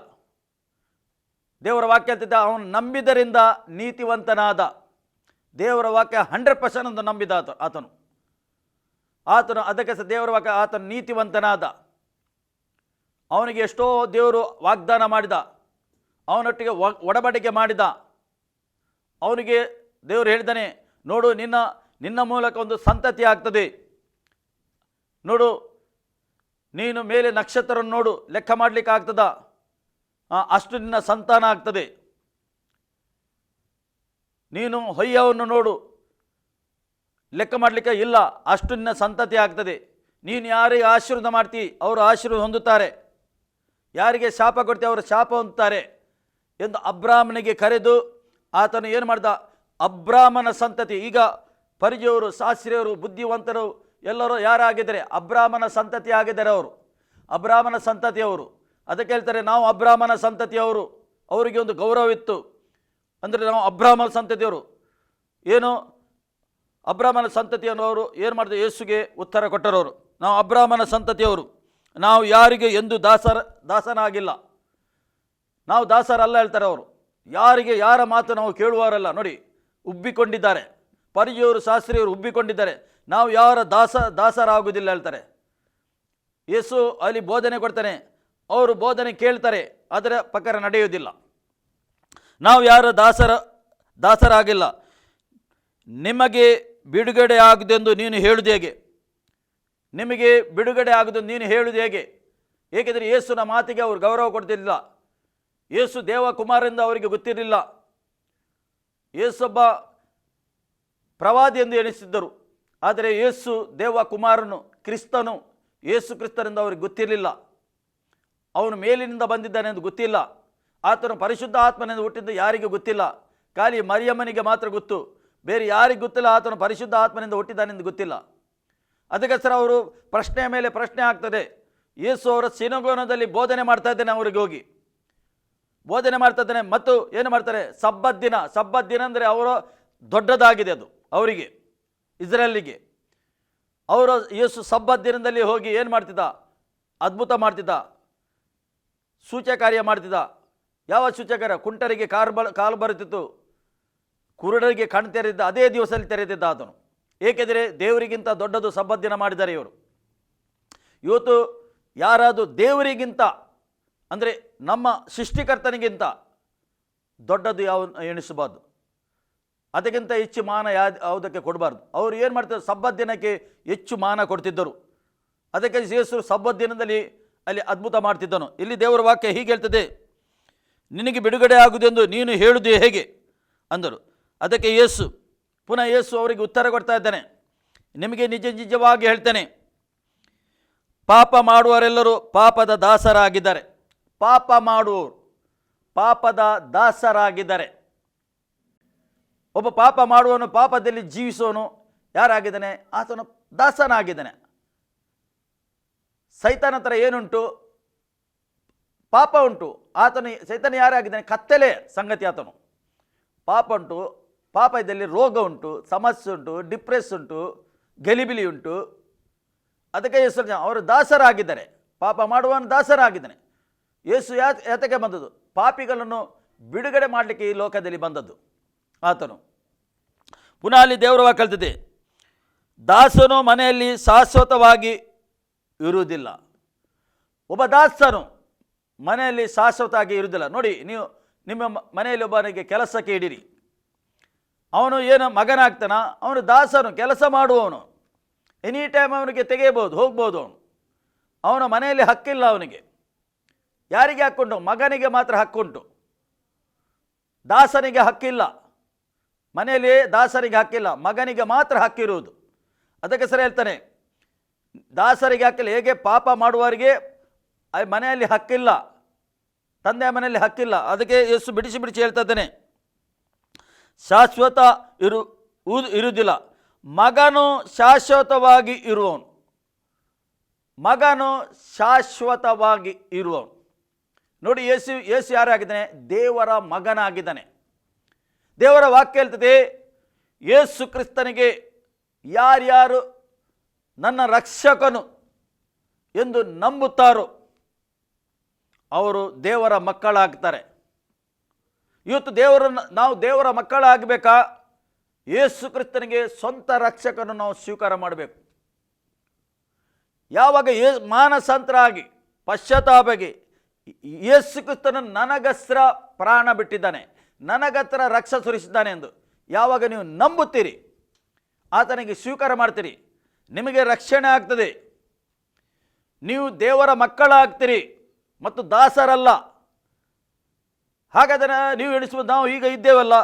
ದೇವರ ವಾಕ್ಯ ಹೇಳ್ತಿದ್ದ, ಅವನು ನಂಬಿದರಿಂದ ನೀತಿವಂತನಾದ. ದೇವರ ವಾಕ್ಯ 100% ಎಂದು ನಂಬಿದ ಆತನು ಅದಕ್ಕೆ ದೇವರ ವಾಕ್ಯ, ಆತನು ನೀತಿವಂತನಾದ. ಅವನಿಗೆ ಎಷ್ಟೋ ದೇವರು ವಾಗ್ದಾನ ಮಾಡಿದ, ಅವನೊಟ್ಟಿಗೆ ಒಡಂಬಡಿಕೆ ಮಾಡಿದ. ಅವನಿಗೆ ದೇವರು ಹೇಳಿದ್ದಾನೆ, ನೋಡು ನಿನ್ನ ಮೂಲಕ ಒಂದು ಸಂತತಿ ಆಗ್ತದೆ. ನೋಡು, ನೀನು ಮೇಲೆ ನಕ್ಷತ್ರ ನೋಡು, ಲೆಕ್ಕ ಮಾಡಲಿಕ್ಕೆ ಆಗ್ತದ? ಅಷ್ಟು ನಿನ್ನ ಸಂತಾನ ಆಗ್ತದೆ. ನೀನು ಹೊಯ್ಯವನ್ನು ನೋಡು, ಲೆಕ್ಕ ಮಾಡಲಿಕ್ಕೆ ಇಲ್ಲ, ಅಷ್ಟು ನಿನ್ನ ಸಂತತಿ ಆಗ್ತದೆ. ನೀನು ಯಾರಿಗೆ ಆಶೀರ್ವಾದ ಮಾಡ್ತೀವಿ ಅವರು ಆಶೀರ್ವಾದ ಹೊಂದುತ್ತಾರೆ, ಯಾರಿಗೆ ಶಾಪ ಕೊಡ್ತೀವಿ ಅವರು ಶಾಪ ಹೊಂದುತ್ತಾರೆ ಎಂದು ಅಬ್ರಾಮನಿಗೆ ಕರೆದು ಆತನು ಏನು ಮಾಡ್ದ? ಅಬ್ರಾಮನ ಸಂತತಿ. ಈಗ ಪರಿಚಯವರು, ಶಾಸ್ತ್ರಿಯವರು, ಬುದ್ಧಿವಂತರು ಎಲ್ಲರೂ ಯಾರಾಗಿದ್ದಾರೆ? ಅಬ್ರಾಮನ ಸಂತತಿ ಆಗಿದ್ದಾರೆ. ಅವರು ಅಬ್ರಾಮನ ಸಂತತಿಯವರು. ಅದಕ್ಕೆ ಹೇಳ್ತಾರೆ, ನಾವು ಅಬ್ರಾಮನ ಸಂತತಿಯವರು. ಅವರಿಗೆ ಒಂದು ಗೌರವವಿತ್ತು. ಅಂದರೆ ನಾವು ಅಬ್ರಾಮನ ಸಂತತಿಯವರು. ಏನು ಅಬ್ರಾಮನ ಸಂತತಿಯವರು ಏನು ಮಾಡಿದ್ರು? ಯೇಸುಗೆ ಉತ್ತರ ಕೊಟ್ಟರವರು, ನಾವು ಅಬ್ರಾಮನ ಸಂತತಿಯವರು, ನಾವು ಯಾರಿಗೆ ಎಂದು ದಾಸನಾಗಿಲ್ಲ, ನಾವು ದಾಸರಲ್ಲ ಹೇಳ್ತಾರೆ ಅವರು. ಯಾರಿಗೆ ಯಾರ ಮಾತು ನಾವು ಕೇಳುವವರಲ್ಲ. ನೋಡಿ, ಉಬ್ಬಿಕೊಂಡಿದ್ದಾರೆ. ಪರಿಚಯವರು, ಶಾಸ್ತ್ರಿಯವರು ಉಬ್ಬಿಕೊಂಡಿದ್ದಾರೆ. ನಾವು ಯಾರ ದಾಸರಾಗುವುದಿಲ್ಲ ಹೇಳ್ತಾರೆ. ಯೇಸು ಅಲ್ಲಿ ಬೋಧನೆ ಕೊಡ್ತಾನೆ, ಅವರು ಬೋಧನೆ ಕೇಳ್ತಾರೆ, ಅದರ ಪ್ರಕಾರ ನಡೆಯುವುದಿಲ್ಲ. ನಾವು ಯಾರ ದಾಸರಾಗಿಲ್ಲ. ನಿಮಗೆ ಬಿಡುಗಡೆ ಆಗುವುದೆಂದು ನೀನು ಹೇಳುವುದು ಹೇಗೆ? ನಿಮಗೆ ಬಿಡುಗಡೆ ಆಗುವುದೆಂದು ನೀನು ಹೇಳುವುದು ಹೇಗೆ? ಏಕೆಂದರೆ ಯೇಸುನ ಮಾತಿಗೆ ಅವರು ಗೌರವ ಕೊಡ್ತಿರಲಿಲ್ಲ. ಯೇಸು ದೇವಕುಮಾರರಿಂದ ಅವರಿಗೆ ಗೊತ್ತಿರಲಿಲ್ಲ. ಯೇಸೊಬ್ಬ ಪ್ರವಾದಿ ಎಂದು ಎಣಿಸಿದ್ದರು. ಆದರೆ ಯೇಸು ದೇವಕುಮಾರನು, ಕ್ರಿಸ್ತನು, ಯೇಸು ಕ್ರಿಸ್ತನಿಂದ ಅವರಿಗೆ ಗೊತ್ತಿರಲಿಲ್ಲ. ಅವನು ಮೇಲಿನಿಂದ ಬಂದಿದ್ದಾನೆ ಎಂದು ಗೊತ್ತಿಲ್ಲ. ಆತನು ಪರಿಶುದ್ಧ ಆತ್ಮನಿಂದ ಹುಟ್ಟಿದ್ದು ಯಾರಿಗೂ ಗೊತ್ತಿಲ್ಲ. ಖಾಲಿ ಮರಿಯಮ್ಮನಿಗೆ ಮಾತ್ರ ಗೊತ್ತು. ಬೇರೆ ಯಾರಿಗೂ ಗೊತ್ತಿಲ್ಲ ಆತನು ಪರಿಶುದ್ಧ ಆತ್ಮನಿಂದ ಹುಟ್ಟಿದ್ದಾನೆಂದು ಗೊತ್ತಿಲ್ಲ. ಅದಕ್ಕೋಸ್ಕರ ಅವರು ಪ್ರಶ್ನೆಯ ಮೇಲೆ ಪ್ರಶ್ನೆ ಆಗ್ತದೆ. ಯೇಸು ಅವರ ಸಿನಗೋನದಲ್ಲಿ ಬೋಧನೆ ಮಾಡ್ತಾ ಇದ್ದೇನೆ, ಅವರಿಗೆ ಹೋಗಿ ಬೋಧನೆ ಮಾಡ್ತಾ ಇದ್ದೇನೆ. ಮತ್ತು ಏನು ಮಾಡ್ತಾರೆ? ಸಬ್ಬತ್ ದಿನ ಅಂದರೆ ಅವರು ದೊಡ್ಡದಾಗಿದೆ ಅದು ಅವರಿಗೆ, ಇಸ್ರೇಲಿಗೆ. ಅವರು ಯೇಸು ಸಬ್ಬತ್ ದಿನದಲ್ಲಿ ಹೋಗಿ ಏನು ಮಾಡ್ತಿದ್ದ? ಅದ್ಭುತ ಮಾಡ್ತಿದ್ದ, ಸೂಚಕಾರ್ಯ ಮಾಡ್ತಿದ್ದ. ಯಾವ ಸೂಚಕಾರ್ಯ? ಕುಂಟರಿಗೆ ಕಾಲು ಬರುತ್ತಿತ್ತು, ಕುರುಡರಿಗೆ ಕಣ್ಣು ತೆರೆದಿದ್ದ ಅದೇ ದಿವಸದಲ್ಲಿ ತೆರೆದಿದ್ದ ಆತನು. ಏಕೆಂದರೆ ದೇವರಿಗಿಂತ ದೊಡ್ಡದು ಸಬ್ಬತ್ ದಿನ ಮಾಡಿದ್ದಾರೆ ಇವರು. ಇವತ್ತು ಯಾರಾದರೂ ದೇವರಿಗಿಂತ ಅಂದರೆ ನಮ್ಮ ಸೃಷ್ಟಿಕರ್ತನಿಗಿಂತ ದೊಡ್ಡದು ಯಾವ ಎಣಿಸಬಾರ್ದು. ಅದಕ್ಕಿಂತ ಹೆಚ್ಚು ಮಾನ ಯಾವುದಕ್ಕೆ ಕೊಡಬಾರ್ದು. ಅವರು ಏನು ಮಾಡ್ತಾರೆ? ಸಬ್ಬತ್ ದಿನಕ್ಕೆ ಹೆಚ್ಚು ಮಾನ ಕೊಡ್ತಿದ್ದರು. ಅದಕ್ಕೆ ಯೇಸು ಸಬ್ಬತ್ ದಿನದಲ್ಲಿ ಅಲ್ಲಿ ಅದ್ಭುತ ಮಾಡ್ತಿದ್ದನು. ಇಲ್ಲಿ ದೇವರ ವಾಕ್ಯ ಹೀಗೆ ಹೇಳ್ತದೆ, ನಿನಗೆ ಬಿಡುಗಡೆ ಆಗುವುದೆಂದು ನೀನು ಹೇಳುವುದು ಹೇಗೆ ಅಂದರು. ಅದಕ್ಕೆ ಪುನಃ ಯೇಸು ಅವರಿಗೆ ಉತ್ತರ ಕೊಡ್ತಾ ಇದ್ದಾನೆ, ನಿಮಗೆ ನಿಜವಾಗಿ ಹೇಳ್ತೇನೆ, ಪಾಪ ಮಾಡುವವರೆಲ್ಲರೂ ಪಾಪದ ದಾಸರಾಗಿದ್ದಾರೆ. ಪಾಪ ಮಾಡುವವರು ಪಾಪದ ದಾಸರಾಗಿದ್ದಾರೆ. ಒಬ್ಬ ಪಾಪ ಮಾಡುವವನು, ಪಾಪದಲ್ಲಿ ಜೀವಿಸುವವನು ಯಾರಾಗಿದ್ದಾನೆ? ಆತನು ದಾಸನಾಗಿದ್ದಾನೆ. ಸೈತಾನ ಹತ್ರ ಏನುಂಟು? ಪಾಪ ಉಂಟು. ಸೈತಾನ ಯಾರಾಗಿದ್ದಾನೆ? ಕತ್ತಲೆ ಸಂಗತಿ ಆತನು. ಪಾಪ ಉಂಟು, ಪಾಪದಲ್ಲಿ ರೋಗ ಉಂಟು, ಸಮಸ್ಯೆ ಉಂಟು, ಡಿಪ್ರೆಸ್ ಉಂಟು, ಗಲಿಬಿಲಿ ಉಂಟು. ಅದಕ್ಕೆ ಯೇಸು ಅವರು ದಾಸರಾಗಿದ್ದಾರೆ. ಪಾಪ ಮಾಡುವವನು ದಾಸರಾಗಿದ್ದಾನೆ. ಯೇಸು ಯಾತಕ್ಕೆ ಬಂದದ್ದು? ಪಾಪಿಗಳನ್ನು ಬಿಡುಗಡೆ ಮಾಡಲಿಕ್ಕೆ ಈ ಲೋಕದಲ್ಲಿ ಬಂದದ್ದು ಆತನು. ಪುನಃ ಅಲ್ಲಿ ದೇವರ ವಾಕ್ಯ ಹೇಳ್ತದೆ, ದಾಸನು ಮನೆಯಲ್ಲಿ ಶಾಶ್ವತವಾಗಿ ಇರುವುದಿಲ್ಲ. ಒಬ್ಬ ದಾಸನು ಮನೆಯಲ್ಲಿ ಶಾಶ್ವತವಾಗಿ ಇರುವುದಿಲ್ಲ. ನೋಡಿ, ನೀವು ನಿಮ್ಮ ಮನೆಯಲ್ಲಿ ಒಬ್ಬನಿಗೆ ಕೆಲಸಕ್ಕೆ ಇಡಿರಿ, ಅವನು ಏನು ಮಗನಾಗ್ತಾನ? ಅವನು ದಾಸನು, ಕೆಲಸ ಮಾಡುವವನು. ಎನಿ ಟೈಮ್ ಅವನಿಗೆ ತೆಗೆಯಬಹುದು, ಹೋಗ್ಬೋದು. ಅವನ ಮನೆಯಲ್ಲಿ ಹಕ್ಕಿಲ್ಲ ಅವನಿಗೆ. ಯಾರಿಗೆ ಹಕ್ಕುಂಟು? ಮಗನಿಗೆ ಮಾತ್ರ ಹಕ್ಕುಂಟು, ದಾಸನಿಗೆ ಹಕ್ಕಿಲ್ಲ. ಮನೆಯಲ್ಲಿ ದಾಸರಿಗೆ ಹಕ್ಕಿಲ್ಲ, ಮಗನಿಗೆ ಮಾತ್ರ ಹಕ್ಕಿರುವುದು. ಅದಕ್ಕೆ ಸರಿ ಹೇಳ್ತಾನೆ, ದಾಸರಿಗೆ ಹಕ್ಕಿಲ್ಲ. ಹೇಗೆ ಪಾಪ ಮಾಡುವವರಿಗೆ ಮನೆಯಲ್ಲಿ ಹಕ್ಕಿಲ್ಲ, ತಂದೆಯ ಮನೆಯಲ್ಲಿ ಹಕ್ಕಿಲ್ಲ. ಅದಕ್ಕೆ ಯೇಸು ಬಿಡಿಸಿ ಹೇಳ್ತಾ ಇದ್ದಾನೆ, ಶಾಶ್ವತ ಇರುವುದಿಲ್ಲ. ಮಗನು ಶಾಶ್ವತವಾಗಿ ಇರುವವನು. ಮಗನು ಶಾಶ್ವತವಾಗಿ ಇರುವವನು. ನೋಡಿ, ಯೇಸು ಯಾರಾಗಿದ್ದಾನೆ? ದೇವರ ಮಗನಾಗಿದ್ದಾನೆ. ದೇವರ ವಾಕ್ಯ ಹೇಳ್ತದೆ, ಯೇಸು ಕ್ರಿಸ್ತನಿಗೆ ಯಾರ್ಯಾರು ನನ್ನ ರಕ್ಷಕನು ಎಂದು ನಂಬುತ್ತಾರೋ ಅವರು ದೇವರ ಮಕ್ಕಳಾಗ್ತಾರೆ. ಇವತ್ತು ನಾವು ದೇವರ ಮಕ್ಕಳಾಗಬೇಕಾ? ಯೇಸು ಕ್ರಿಸ್ತನಿಗೆ ಸ್ವಂತ ರಕ್ಷಕನು ನಾವು ಸ್ವೀಕಾರ ಮಾಡಬೇಕು. ಯಾವಾಗ ಮಾನಸಾಂತರಾಗಿ ಪಶ್ಚಾತ್ತಾಪವಾಗಿ ಯೇಸು ಕ್ರಿಸ್ತನು ನನಗಸ್ತ್ರ ಪ್ರಾಣ ಬಿಟ್ಟಿದ್ದಾನೆ, ನನಗತ್ರ ರಕ್ಷ ಸುರಿಸಿದ್ದಾನೆ ಎಂದು ಯಾವಾಗ ನೀವು ನಂಬುತ್ತೀರಿ, ಆತನಿಗೆ ಸ್ವೀಕಾರ ಮಾಡ್ತೀರಿ, ನಿಮಗೆ ರಕ್ಷಣೆ ಆಗ್ತದೆ. ನೀವು ದೇವರ ಮಕ್ಕಳಾಗ್ತೀರಿ ಮತ್ತು ದಾಸರಲ್ಲ. ಹಾಗಾದರೆ ನೀವು ಎಣಿಸ್ಬೋದು, ನಾವು ಈಗ ಇದ್ದೇವಲ್ಲ,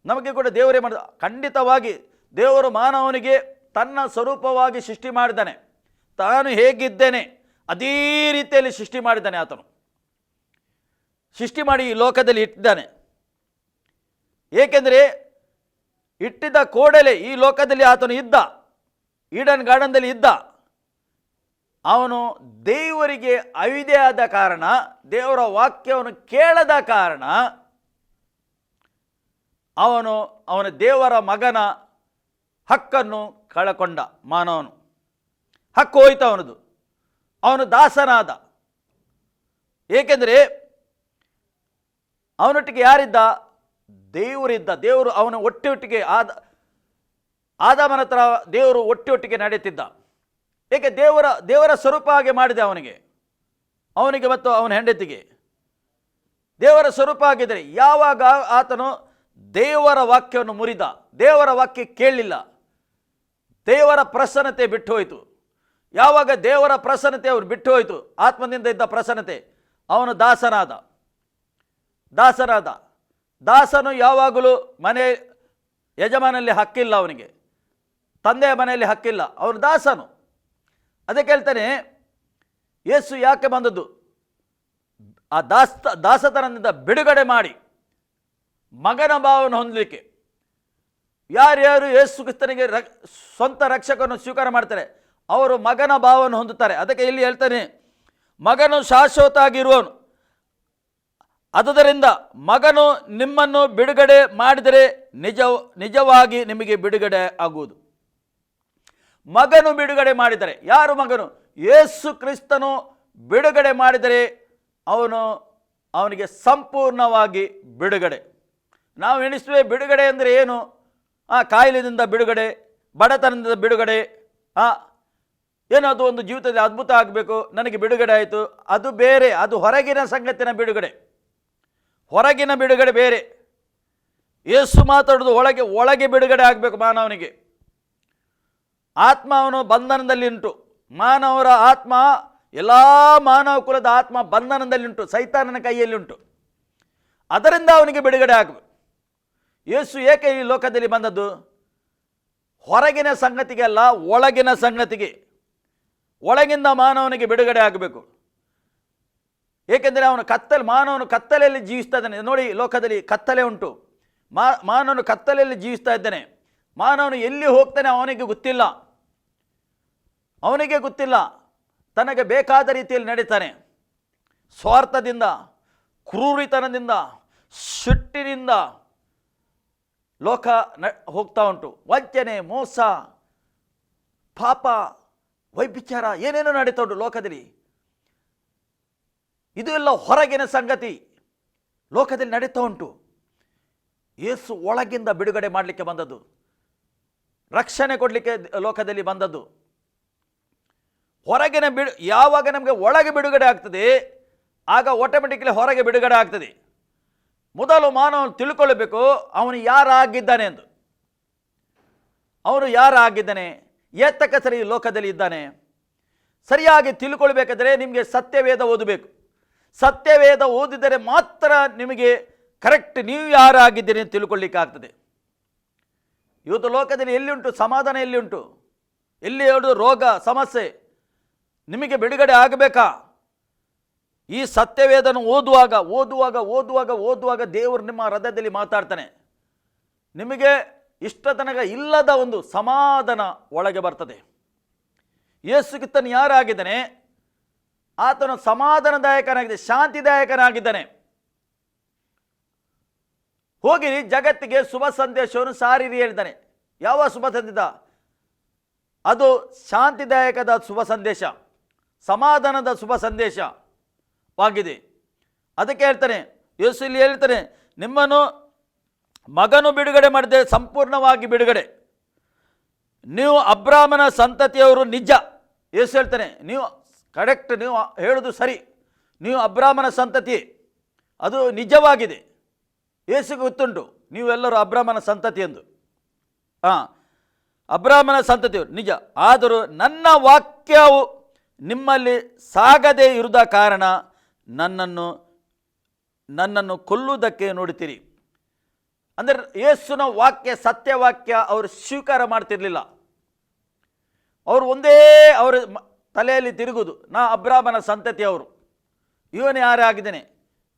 ನಮಗೆ ಕೂಡ ದೇವರೇ ಮಾಡಿದ. ಖಂಡಿತವಾಗಿ ದೇವರು ಮಾನವನಿಗೆ ತನ್ನ ಸ್ವರೂಪವಾಗಿ ಸೃಷ್ಟಿ ಮಾಡಿದ್ದಾನೆ. ತಾನು ಹೇಗಿದ್ದೇನೆ ಅದೇ ರೀತಿಯಲ್ಲಿ ಸೃಷ್ಟಿ ಮಾಡಿದ್ದಾನೆ. ಆತನು ಸೃಷ್ಟಿ ಮಾಡಿ ಈ ಲೋಕದಲ್ಲಿ ಇಟ್ಟಿದ್ದಾನೆ. ಏಕೆಂದರೆ ಇಟ್ಟಿದ್ದ ಕೂಡಲೇ ಈ ಲೋಕದಲ್ಲಿ ಆತನು ಇದ್ದ, ಈಡನ್ ಗಾರ್ಡನ್ದಲ್ಲಿ ಇದ್ದ. ಅವನು ದೇವರಿಗೆ ಅವಿಧೇಯಾದ ಕಾರಣ, ದೇವರ ವಾಕ್ಯವನ್ನು ಕೇಳದ ಕಾರಣ ಅವನ ದೇವರ ಮಗನ ಹಕ್ಕನ್ನು ಕಳಕೊಂಡ. ಮಾನವನು ಹಕ್ಕು ಹೋಯ್ತು ಅವನದು. ಅವನು ದಾಸನಾದ. ಏಕೆಂದರೆ ಅವನೊಟ್ಟಿಗೆ ಯಾರಿದ್ದ? ದೇವರಿದ್ದ. ದೇವರು ಅವನ ಒಟ್ಟಿಗೆ ಆದಾಮನ ಹತ್ರ ದೇವರು ಒಟ್ಟಿಗೆ ನಡೀತಿದ್ದ. ಏಕೆ? ದೇವರ ಸ್ವರೂಪ ಹಾಗೆ ಮಾಡಿದೆ ಅವನಿಗೆ ಮತ್ತು ಅವನ ಹೆಂಡತಿಗೆ ದೇವರ ಸ್ವರೂಪ ಆಗಿದ್ದರೆ. ಯಾವಾಗ ಆತನು ದೇವರ ವಾಕ್ಯವನ್ನು ಮುರಿದ, ದೇವರ ವಾಕ್ಯ ಕೇಳಲಿಲ್ಲ, ದೇವರ ಪ್ರಸನ್ನತೆ ಬಿಟ್ಟು ಹೋಯಿತು. ಯಾವಾಗ ದೇವರ ಪ್ರಸನ್ನತೆ ಅವರು ಬಿಟ್ಟು ಹೋಯಿತು, ಆತ್ಮದಿಂದ ಇದ್ದ ಪ್ರಸನ್ನತೆ, ಅವನು ದಾಸನಾದ. ದಾಸನು ಯಾವಾಗಲೂ ಮನೆ ಯಜಮಾನಲ್ಲಿ ಹಕ್ಕಿಲ್ಲ, ಅವನಿಗೆ ತಂದೆಯ ಮನೆಯಲ್ಲಿ ಹಕ್ಕಿಲ್ಲ, ಅವನು ದಾಸನು. ಅದಕ್ಕೆ ಹೇಳ್ತಾನೆ, ಯೇಸು ಯಾಕೆ ಬಂದದ್ದು? ಆ ದಾಸತನದಿಂದ ಬಿಡುಗಡೆ ಮಾಡಿ ಮಗನ ಭಾವವನ್ನು ಹೊಂದಲಿಕ್ಕೆ. ಯಾರ್ಯಾರು ಯೇಸು ಕ್ರಿಸ್ತನಿಗೆ ಸ್ವಂತ ರಕ್ಷಕವನ್ನು ಸ್ವೀಕಾರ ಮಾಡ್ತಾರೆ, ಅವರು ಮಗನ ಭಾವವನ್ನು ಹೊಂದುತ್ತಾರೆ. ಅದಕ್ಕೆ ಇಲ್ಲಿ ಹೇಳ್ತಾನೆ, ಮಗನು ಶಾಶ್ವತ ಆಗಿರುವವನು. ಆದುದರಿಂದ ಮಗನು ನಿಮ್ಮನ್ನು ಬಿಡುಗಡೆ ಮಾಡಿದರೆ ನಿಜವಾಗಿ ನಿಮಗೆ ಬಿಡುಗಡೆ ಆಗುವುದು. ಮಗನು ಬಿಡುಗಡೆ ಮಾಡಿದರೆ, ಯಾರು ಮಗನು? ಯೇಸು ಕ್ರಿಸ್ತನು ಬಿಡುಗಡೆ ಮಾಡಿದರೆ ಅವನಿಗೆ ಸಂಪೂರ್ಣವಾಗಿ ಬಿಡುಗಡೆ. ನಾವು ಎಣಿಸುವೆ ಬಿಡುಗಡೆ ಅಂದರೆ ಏನು? ಕಾಯಿಲೆಯಿಂದ ಬಿಡುಗಡೆ, ಬಡತನದಿಂದ ಬಿಡುಗಡೆ, ಏನೋ ಅದು ಒಂದು ಜೀವಿತದಲ್ಲಿ ಅದ್ಭುತ ಆಗಬೇಕು, ನನಗೆ ಬಿಡುಗಡೆ ಆಯಿತು, ಅದು ಬೇರೆ. ಅದು ಹೊರಗಿನ ಸಂಗತಿನ ಬಿಡುಗಡೆ, ಹೊರಗಿನ ಬಿಡುಗಡೆ ಬೇರೆ. ಯೇಸು ಮಾತಾಡೋದು ಒಳಗೆ ಬಿಡುಗಡೆ ಆಗಬೇಕು ಮಾನವನಿಗೆ. ಆತ್ಮ ಅವನು ಬಂಧನದಲ್ಲಿ ಉಂಟು. ಮಾನವರ ಆತ್ಮ, ಎಲ್ಲ ಮಾನವ ಕುಲದ ಆತ್ಮ ಬಂಧನದಲ್ಲಿ ಉಂಟು, ಸೈತಾನನ ಕೈಯಲ್ಲಿ ಉಂಟು. ಅದರಿಂದ ಅವನಿಗೆ ಬಿಡುಗಡೆ ಆಗಬೇಕು. ಯೇಸು ಏಕೆ ಈ ಲೋಕದಲ್ಲಿ ಬಂದದ್ದು? ಹೊರಗಿನ ಸಂಗತಿಗೆ ಅಲ್ಲ, ಒಳಗಿನ ಸಂಗತಿಗೆ. ಒಳಗಿಂದ ಮಾನವನಿಗೆ ಬಿಡುಗಡೆ ಆಗಬೇಕು. ಏಕೆಂದರೆ ಮಾನವನು ಕತ್ತಲೆಯಲ್ಲಿ ಜೀವಿಸ್ತಾ ಇದ್ದಾನೆ. ನೋಡಿ, ಲೋಕದಲ್ಲಿ ಕತ್ತಲೆ ಉಂಟು. ಮಾನವನು ಕತ್ತಲೆಯಲ್ಲಿ ಜೀವಿಸ್ತಾ ಇದ್ದಾನೆ. ಮಾನವನು ಎಲ್ಲಿ ಹೋಗ್ತಾನೆ ಅವನಿಗೆ ಗೊತ್ತಿಲ್ಲ. ತನಗೆ ಬೇಕಾದ ರೀತಿಯಲ್ಲಿ ನಡೀತಾನೆ. ಸ್ವಾರ್ಥದಿಂದ, ಕ್ರೂರಿತನದಿಂದ, ಸಿಟ್ಟಿನಿಂದ ಲೋಕ ಹೋಗ್ತಾ ಉಂಟು. ವಂಚನೆ, ಮೋಸ, ಪಾಪ, ವೈಭಿಚಾರ, ಏನೇನೋ ನಡೀತಾ ಉಂಟು ಲೋಕದಲ್ಲಿ. ಇದು ಎಲ್ಲ ಹೊರಗಿನ ಸಂಗತಿ ಲೋಕದಲ್ಲಿ ನಡೀತಾ ಉಂಟು. ಯೇಸು ಒಳಗಿಂದ ಬಿಡುಗಡೆ ಮಾಡಲಿಕ್ಕೆ ಬಂದದ್ದು, ರಕ್ಷಣೆ ಕೊಡಲಿಕ್ಕೆ ಲೋಕದಲ್ಲಿ ಬಂದದ್ದು. ಹೊರಗಿನ ಯಾವಾಗ ನಮಗೆ ಒಳಗೆ ಬಿಡುಗಡೆ ಆಗ್ತದೆ, ಆಗ ಆಟೋಮೆಟಿಕ್ಲಿ ಹೊರಗೆ ಬಿಡುಗಡೆ ಆಗ್ತದೆ. ಮೊದಲು ಮಾನವನು ತಿಳ್ಕೊಳ್ಳಬೇಕು, ಅವನು ಯಾರಾಗಿದ್ದಾನೆ ಎಂದು. ಅವನು ಯಾರಾಗಿದ್ದಾನೆ, ಏತಕ್ಕ ಸರಿ ಲೋಕದಲ್ಲಿ ಇದ್ದಾನೆ. ಸರಿಯಾಗಿ ತಿಳ್ಕೊಳ್ಬೇಕಾದ್ರೆ ನಿಮಗೆ ಸತ್ಯವೇದ ಓದಬೇಕು. ಸತ್ಯವೇದ ಓದಿದರೆ ಮಾತ್ರ ನಿಮಗೆ ಕರೆಕ್ಟ್ ನೀವು ಯಾರಾಗಿದ್ದೀರಿ ಅಂತ ತಿಳ್ಕೊಳ್ಳಿಕ್ಕೆ ಆಗ್ತದೆ. ಇವತ್ತು ಲೋಕದಲ್ಲಿ ಎಲ್ಲಿ ಉಂಟು ಸಮಾಧಾನ, ಎಲ್ಲಿ ಉಂಟು, ಎಲ್ಲಿ ಹೇಳೋದು ರೋಗ ಸಮಸ್ಯೆ. ನಿಮಗೆ ಬಿಡುಗಡೆ ಆಗಬೇಕಾ? ಈ ಸತ್ಯವೇದನ ಓದುವಾಗ ದೇವರು ನಿಮ್ಮ ಹೃದಯದಲ್ಲಿ ಮಾತಾಡ್ತಾನೆ. ನಿಮಗೆ ಇಷ್ಟ ತನಕ ಇಲ್ಲದ ಒಂದು ಸಮಾಧಾನ ಒಳಗೆ ಬರ್ತದೆ. ಯೇಸು ಕ್ರಿಸ್ತನು ಯಾರಾಗಿದ್ದಾನೆ? ಆತನು ಸಮಾಧಾನದಾಯಕನಾಗಿದೆ, ಶಾಂತಿದಾಯಕನಾಗಿದ್ದಾನೆ. ಹೋಗಿ ಜಗತ್ತಿಗೆ ಶುಭ ಸಂದೇಶವನ್ನು ಸಾರಿರಿ ಹೇಳಿದ್ದಾನೆ. ಯಾವ ಶುಭ ಸಂದೇಶ? ಅದು ಶಾಂತಿದಾಯಕದ ಶುಭ ಸಂದೇಶ, ಸಮಾಧಾನದ ಶುಭ ಸಂದೇಶವಾಗಿದೆ. ಅದಕ್ಕೆ ಹೇಳ್ತಾನೆ, ಯೇಸು ಇಲ್ಲಿ ಹೇಳ್ತಾನೆ, ನಿಮ್ಮನ್ನು ಮಗನು ಬಿಡುಗಡೆ ಮಾಡಿದೆ, ಸಂಪೂರ್ಣವಾಗಿ ಬಿಡುಗಡೆ. ನೀವು ಅಬ್ರಾಮನ ಸಂತತಿಯವರು ನಿಜ. ಯೇಸು ಹೇಳ್ತಾನೆ, ನೀವು ಕರೆಕ್ಟ್, ನೀವು ಹೇಳೋದು ಸರಿ, ನೀವು ಅಬ್ರಾಮನ ಸಂತತಿ, ಅದು ನಿಜವಾಗಿದೆ. ಯೇಸುಗೆ ಗೊತ್ತುಂಟು ನೀವೆಲ್ಲರೂ ಅಬ್ರಾಮನ ಸಂತತಿ ಎಂದು. ಅಬ್ರಾಮನ ಸಂತತಿಯವರು ನಿಜ. ಆದರೂ ನನ್ನ ವಾಕ್ಯವು ನಿಮ್ಮಲ್ಲಿ ಸಾಗದೇ ಇರುವುದ ಕಾರಣ ನನ್ನನ್ನು ಕೊಲ್ಲುವುದಕ್ಕೆ ನೋಡುತ್ತೀರಿ. ಅಂದರೆ ಯೇಸುನ ವಾಕ್ಯ, ಸತ್ಯವಾಕ್ಯ ಅವರು ಸ್ವೀಕಾರ ಮಾಡ್ತಿರ್ಲಿಲ್ಲ. ಅವರು ಅವರ ತಲೆಯಲ್ಲಿ ತಿರುಗುವುದು, ನಾ ಅಬ್ರಾಮನ ಸಂತತಿಯವರು, ಇವನು ಯಾರೇ ಆಗಿದ್ದೇನೆ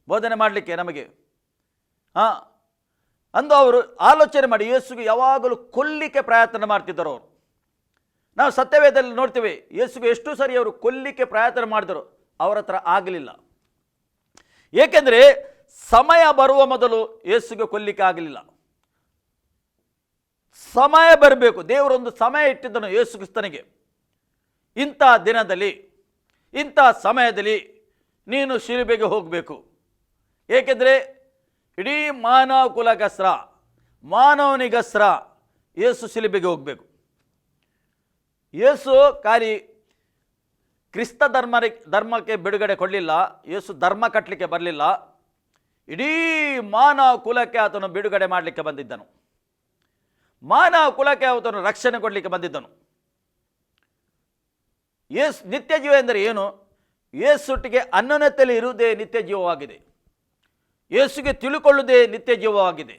ಬೋಧನೆ ಮಾಡಲಿಕ್ಕೆ ನಮಗೆ ಅಂದು ಅವರು ಆಲೋಚನೆ ಮಾಡಿ ಯೇಸುಗೆ ಯಾವಾಗಲೂ ಕೊಲ್ಲಿಕ್ಕೆ ಪ್ರಯತ್ನ ಮಾಡ್ತಿದ್ದರು. ಅವರು ನಾವು ಸತ್ಯವೇದದಲ್ಲಿ ನೋಡ್ತೀವಿ, ಯೇಸುಗೆ ಎಷ್ಟು ಸರಿ ಅವರು ಕೊಲ್ಲಿಕ್ಕೆ ಪ್ರಯತ್ನ ಮಾಡಿದರು, ಅವರ ಹತ್ರ ಆಗಲಿಲ್ಲ. ಏಕೆಂದರೆ ಸಮಯ ಬರುವ ಮೊದಲು ಯೇಸುಗೆ ಕೊಲ್ಲಿಕ್ಕೆ ಆಗಲಿಲ್ಲ. ಸಮಯ ಬರಬೇಕು. ದೇವರೊಂದು ಸಮಯ ಇಟ್ಟಿದ್ದನು ಯೇಸು ಕ್ರಿಸ್ತನಿಗೆ. ಇಂಥ ದಿನದಲ್ಲಿ, ಇಂಥ ಸಮಯದಲ್ಲಿ ನೀನು ಶಿಲುಬೆಗೆ ಹೋಗಬೇಕು. ಏಕೆಂದರೆ ಇಡೀ ಮಾನವ ಕುಲಗೋಸ್ಕರ, ಮಾನವನಿಗೋಸ್ಕರ ಯೇಸು ಶಿಲುಬೆಗೆ ಹೋಗಬೇಕು. ಯೇಸು ಖಾಲಿ ಕ್ರಿಸ್ತ ಧರ್ಮಕ್ಕೆ ಬಿಡುಗಡೆ ಕೊಡಲಿಲ್ಲ. ಯೇಸು ಧರ್ಮ ಕಟ್ಟಲಿಕ್ಕೆ ಬರಲಿಲ್ಲ. ಇಡೀ ಮಾನವ ಕುಲಕ್ಕೆ ಆತನು ಬಿಡುಗಡೆ ಮಾಡಲಿಕ್ಕೆ ಬಂದಿದ್ದನು. ಮಾನವ ಕುಲಕ್ಕೆ ಆತನು ರಕ್ಷಣೆ ಕೊಡಲಿಕ್ಕೆ ಬಂದಿದ್ದನು. ನಿತ್ಯ ಜೀವ ಎಂದರೆ ಏನು? ಯೇಸುಟ್ಟಿಗೆ ಅನ್ಯೋನ್ಯತೆಯಲ್ಲಿ ಇರುವುದೇ ನಿತ್ಯ ಜೀವವಾಗಿದೆ. ಯೇಸುಗೆ ತಿಳುಕೊಳ್ಳುವುದೇ ನಿತ್ಯ ಜೀವವಾಗಿದೆ.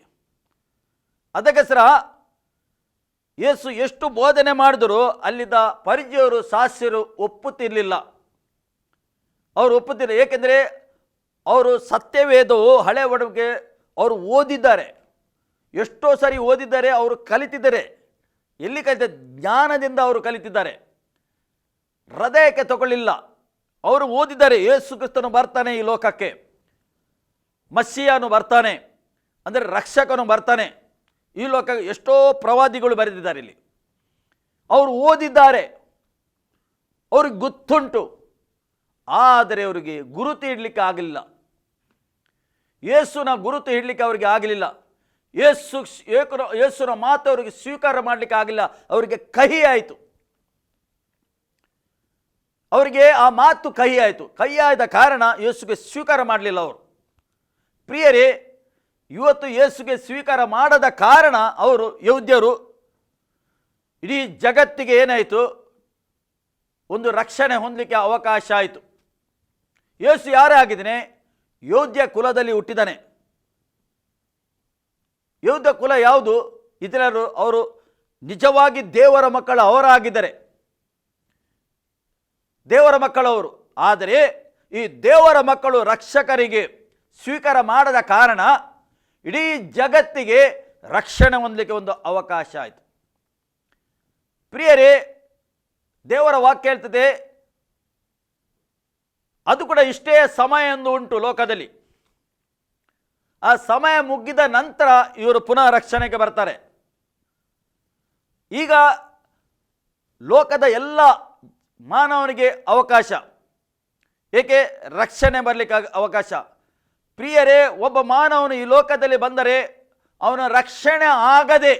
ಅದಕ್ಕೋಸ್ಕರ ಯೇಸು ಎಷ್ಟು ಬೋಧನೆ ಮಾಡಿದರೂ ಅಲ್ಲಿದ್ದ ಪರಿಚಯರು ಶಾಸ್ತ್ರಿಯರು ಒಪ್ಪುತ್ತಿರಲಿಲ್ಲ. ಅವರು ಒಪ್ಪುತ್ತಿಲ್ಲ. ಏಕೆಂದರೆ ಅವರು ಸತ್ಯವೇದವು ಹಳೆ ಒಡಂಬಡಿಕೆ ಅವರು ಓದಿದ್ದಾರೆ, ಎಷ್ಟೋ ಸರಿ ಓದಿದ್ದಾರೆ, ಅವರು ಕಲಿತಿದ್ದಾರೆ. ಎಲ್ಲಿ ಕಲಿತ? ಜ್ಞಾನದಿಂದ ಅವರು ಕಲಿತಿದ್ದಾರೆ, ಹೃದಯಕ್ಕೆ ತಗೊಳ್ಳಿಲ್ಲ. ಅವರು ಓದಿದ್ದಾರೆ, ಯೇಸು ಕ್ರಿಸ್ತನು ಬರ್ತಾನೆ ಈ ಲೋಕಕ್ಕೆ, ಮಸ್ಸಿಯನು ಬರ್ತಾನೆ, ಅಂದರೆ ರಕ್ಷಕನು ಬರ್ತಾನೆ ಈ ಲೋಕ. ಎಷ್ಟೋ ಪ್ರವಾದಿಗಳು ಬರೆದಿದ್ದಾರೆ ಇಲ್ಲಿ, ಅವರು ಓದಿದ್ದಾರೆ, ಅವ್ರಿಗೆ ಗೊತ್ತುಂಟು. ಆದರೆ ಅವರಿಗೆ ಗುರುತು ಇಡಲಿಕ್ಕೆ ಆಗಲಿಲ್ಲ. ಯೇಸುನ ಗುರುತು ಇಡಲಿಕ್ಕೆ ಅವರಿಗೆ ಆಗಲಿಲ್ಲ. ಯೇಸುನ ಮಾತು ಅವರಿಗೆ ಸ್ವೀಕಾರ ಮಾಡಲಿಕ್ಕೆ ಆಗಿಲ್ಲ. ಅವರಿಗೆ ಕಹಿ ಆಯಿತು. ಅವರಿಗೆ ಆ ಮಾತು ಕಹಿ ಆಯಿತು. ಕಹಿ ಆದ ಕಾರಣ ಯೇಸುಗೆ ಸ್ವೀಕಾರ ಮಾಡಲಿಲ್ಲ ಅವರು. ಪ್ರಿಯರೇ, ಇವತ್ತು ಯೇಸುಗೆ ಸ್ವೀಕಾರ ಮಾಡದ ಕಾರಣ ಅವರು ಯಹೂದ್ಯರು ಇಡೀ ಜಗತ್ತಿಗೆ ಏನಾಯಿತು? ಒಂದು ರಕ್ಷಣೆ ಹೊಂದಲಿಕ್ಕೆ ಅವಕಾಶ ಆಯಿತು. ಯೇಸು ಯಾರೇ ಆಗಿದ್ದಾನೆ? ಯಹೂದ್ಯ ಕುಲದಲ್ಲಿ ಹುಟ್ಟಿದ್ದಾನೆ. ಯಹೂದ್ಯ ಕುಲ ಯಾವುದು? ಇತರರು ಅವರು ನಿಜವಾಗಿ ದೇವರ ಮಕ್ಕಳು ಅವರಾಗಿದ್ದಾರೆ, ದೇವರ ಮಕ್ಕಳವರು. ಆದರೆ ಈ ದೇವರ ಮಕ್ಕಳು ರಕ್ಷಕರಿಗೆ ಸ್ವೀಕಾರ ಮಾಡದ ಕಾರಣ ಇಡೀ ಜಗತ್ತಿಗೆ ರಕ್ಷಣೆ ಹೊಂದಲಿಕ್ಕೆ ಒಂದು ಅವಕಾಶ ಆಯಿತು. ಪ್ರಿಯರೇ, ದೇವರ ವಾಕ್ಯ ಹೇಳ್ತದೆ, ಅದು ಕೂಡ ಇಷ್ಟೇ ಸಮಯ ಎಂದು ಉಂಟು ಲೋಕದಲ್ಲಿ. ಆ ಸಮಯ ಮುಗಿದ ನಂತರ ಇವರು ಪುನಃ ರಕ್ಷಣೆಗೆ ಬರ್ತಾರೆ. ಈಗ ಲೋಕದ ಎಲ್ಲ ಮಾನವನಿಗೆ ಅವಕಾಶ, ಏಕೆ? ರಕ್ಷಣೆ ಬರಲಿಕ್ಕೆ ಅವಕಾಶ. ಪ್ರಿಯರೇ, ಒಬ್ಬ ಮಾನವನು ಈ ಲೋಕದಲ್ಲಿ ಬಂದರೆ ಅವನ ರಕ್ಷಣೆ ಆಗದೆ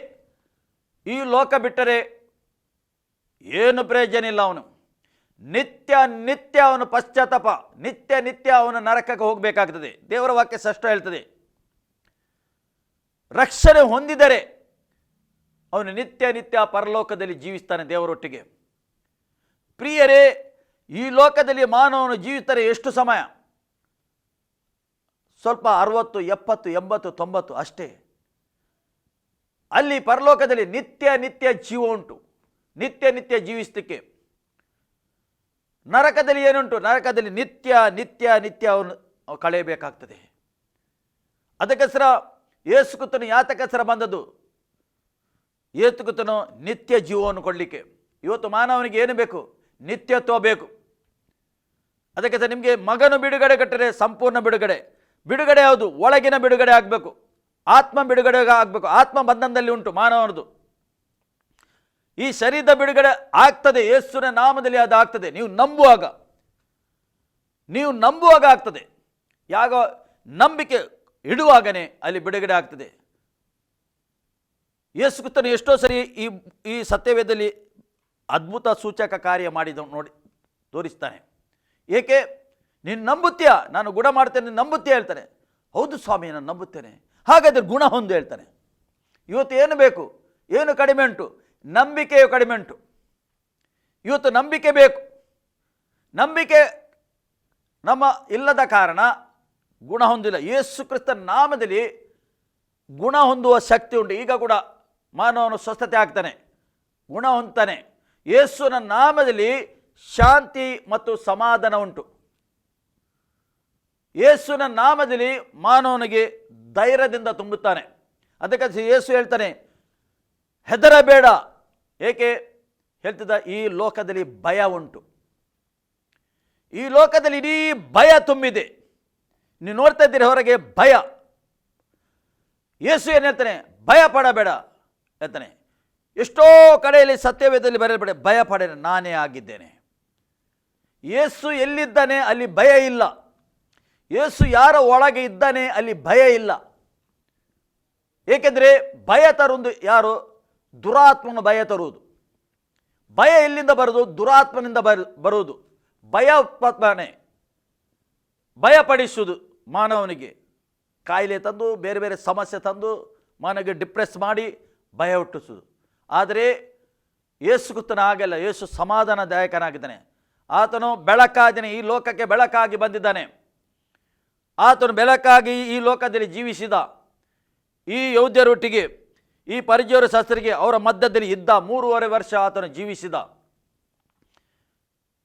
ಈ ಲೋಕ ಬಿಟ್ಟರೆ ಏನು ಪ್ರಯೋಜನ ಇಲ್ಲ. ಅವನು ನಿತ್ಯ ನಿತ್ಯ ಅವನು ಪಶ್ಚಾತ್ತಾಪ, ನಿತ್ಯ ನಿತ್ಯ ಅವನು ನರಕಕ್ಕೆ ಹೋಗಬೇಕಾಗ್ತದೆ. ದೇವರ ವಾಕ್ಯ ಸ್ಪಷ್ಟ ಹೇಳ್ತದೆ. ರಕ್ಷಣೆ ಹೊಂದಿದರೆ ಅವನು ನಿತ್ಯ ನಿತ್ಯ ಪರಲೋಕದಲ್ಲಿ ಜೀವಿಸ್ತಾನೆ ದೇವರೊಟ್ಟಿಗೆ. ಪ್ರಿಯರೇ, ಈ ಲೋಕದಲ್ಲಿ ಮಾನವನು ಜೀವಿಸ್ತಾರೆ ಎಷ್ಟು ಸಮಯ? ಸ್ವಲ್ಪ 60, 70, 80, 90 ಅಷ್ಟೇ. ಅಲ್ಲಿ ಪರಲೋಕದಲ್ಲಿ ನಿತ್ಯ ನಿತ್ಯ ಜೀವ ಉಂಟು, ನಿತ್ಯ ನಿತ್ಯ ಜೀವಿಸಲಿಕ್ಕೆ. ನರಕದಲ್ಲಿ ಏನುಂಟು? ನರಕದಲ್ಲಿ ನಿತ್ಯ ನಿತ್ಯ ನಿತ್ಯ ಅವನು ಕಳೆಯಬೇಕಾಗ್ತದೆ. ಅದಕ್ಕೋಸ್ಕರ ಯೇಸು ಕ್ರಿಸ್ತನು ಯಾತಕ್ಕೋಸ್ಕರ ಬಂದದ್ದು? ಯೇಸು ಕ್ರಿಸ್ತನು ನಿತ್ಯ ಜೀವವನ್ನು ಕೊಡಲಿಕ್ಕೆ. ಇವತ್ತು ಮಾನವನಿಗೆ ಏನು ಬೇಕು? ನಿತ್ಯತ್ವ ಬೇಕು. ಅದಕ್ಕೆ ನಿಮಗೆ ಮಗನು ಬಿಡುಗಡೆ ಕಟ್ಟರೆ ಸಂಪೂರ್ಣ ಬಿಡುಗಡೆ. ಬಿಡುಗಡೆ ಯಾವುದು? ಒಳಗಿನ ಬಿಡುಗಡೆ ಆಗಬೇಕು, ಆತ್ಮ ಬಿಡುಗಡೆ ಆಗಬೇಕು. ಆತ್ಮ ಬಂಧನದಲ್ಲಿ ಉಂಟು ಮಾನವನದು. ಈ ಶರೀರದ ಬಿಡುಗಡೆ ಆಗ್ತದೆ, ಯೇಸುವಿನ ನಾಮದಲ್ಲಿ ಅದು ಆಗ್ತದೆ. ನೀವು ನಂಬುವಾಗ ಆಗ್ತದೆ. ಯಾಗ ನಂಬಿಕೆ ಇಡುವಾಗನೇ ಅಲ್ಲಿ ಬಿಡುಗಡೆ ಆಗ್ತದೆ. ಯೇಸು ಕ್ರಿಸ್ತನು ಎಷ್ಟೋ ಸರಿ ಈ ಸತ್ಯವೇದದಲ್ಲಿ ಅದ್ಭುತ ಸೂಚಕ ಕಾರ್ಯ ಮಾಡಿದ ನೋಡಿ ತೋರಿಸ್ತಾನೆ. ಏಕೆ? ನೀನು ನಂಬುತ್ತೀಯಾ? ನಾನು ಗುಣ ಮಾಡ್ತೇನೆ, ನಂಬುತ್ತೀಯ ಹೇಳ್ತಾನೆ. ಹೌದು ಸ್ವಾಮಿ, ನಾನು ನಂಬುತ್ತೇನೆ. ಹಾಗಾದರೆ ಗುಣ ಹೊಂದು ಹೇಳ್ತಾನೆ. ಇವತ್ತು ಏನು ಬೇಕು? ಏನು ಕಡಿಮೆ ಉಂಟು? ನಂಬಿಕೆಯು ಕಡಿಮೆ ಉಂಟು. ಇವತ್ತು ನಂಬಿಕೆ ಬೇಕು. ನಂಬಿಕೆ ನಮ್ಮ ಇಲ್ಲದ ಕಾರಣ ಗುಣ ಹೊಂದಿಲ್ಲ. ಯೇಸು ಕ್ರಿಸ್ತನ ನಾಮದಲ್ಲಿ ಗುಣ ಹೊಂದುವ ಶಕ್ತಿ ಉಂಟು. ಈಗ ಕೂಡ ಮಾನವನು ಸ್ವಸ್ಥತೆ ಆಗ್ತಾನೆ, ಗುಣ ಹೊಂದ್ತಾನೆ. ಯೇಸುವಿನ ನಾಮದಲ್ಲಿ ಶಾಂತಿ ಮತ್ತು ಸಮಾಧಾನ ಉಂಟು. ಯೇಸುವಿನ ನಾಮದಲ್ಲಿ ಮಾನವನಿಗೆ ಧೈರ್ಯದಿಂದ ತುಂಬುತ್ತಾನೆ. ಅದಕ್ಕೆ ಯೇಸು ಹೇಳ್ತಾನೆ, ಹೆದರಬೇಡ. ಏಕೆ ಹೇಳ್ತಿದ್ದ? ಈ ಲೋಕದಲ್ಲಿ ಭಯ ಉಂಟು. ಈ ಲೋಕದಲ್ಲಿ ಇಡೀ ಭಯ ತುಂಬಿದೆ. ನೀವು ನೋಡ್ತಾ ಇದ್ದೀರಿ ಹೊರಗೆ ಭಯ. ಯೇಸು ಏನು ಹೇಳ್ತಾನೆ? ಭಯ ಪಡಬೇಡ ಹೇಳ್ತಾನೆ. ಎಷ್ಟೋ ಕಡೆಯಲ್ಲಿ ಸತ್ಯವೇದದಲ್ಲಿ ಬರೆಯಬೇಡ, ಭಯ ಪಡೇನೆ, ನಾನೇ ಆಗಿದ್ದೇನೆ. ಯೇಸು ಎಲ್ಲಿದ್ದಾನೆ ಅಲ್ಲಿ ಭಯ ಇಲ್ಲ. ಯೇಸು ಯಾರ ಒಳಗೆ ಇದ್ದಾನೆ ಅಲ್ಲಿ ಭಯ ಇಲ್ಲ. ಏಕೆಂದರೆ ಭಯ ತರುವುದು ಯಾರು? ದುರಾತ್ಮನ ಭಯ ತರುವುದು. ಭಯ ಎಲ್ಲಿಂದ ಬರುವುದು? ದುರಾತ್ಮನಿಂದ ಬರುವುದು. ಭಯ ಉತ್ಪಾದನೆ, ಭಯಪಡಿಸುವುದು ಮಾನವನಿಗೆ. ಕಾಯಿಲೆ ತಂದು, ಬೇರೆ ಬೇರೆ ಸಮಸ್ಯೆ ತಂದು ಮನೆಗೆ ಡಿಪ್ರೆಸ್ ಮಾಡಿ ಭಯ ಹುಟ್ಟಿಸೋದು. ಆದರೆ ಯೇಸು ಕ್ರಿಸ್ತನ ಹಾಗೆಲ್ಲ. ಯೇಸು ಸಮಾಧಾನದಾಯಕನಾಗಿದ್ದಾನೆ. ಆತನು ಬೆಳಕಾಗಿದ್ದಾನೆ, ಈ ಲೋಕಕ್ಕೆ ಬೆಳಕಾಗಿ ಬಂದಿದ್ದಾನೆ. ಆತನು ಬೆಳಕಾಗಿ ಈ ಲೋಕದಲ್ಲಿ ಜೀವಿಸಿದ. ಈ ಯಹೂದ್ಯರೊಟ್ಟಿಗೆ, ಈ ಪರಿಜಯರ ಶಾಸ್ತ್ರಿಗೆ ಅವರ ಮಧ್ಯದಲ್ಲಿ ಇದ್ದ 3.5 ವರ್ಷ ಆತನು ಜೀವಿಸಿದ.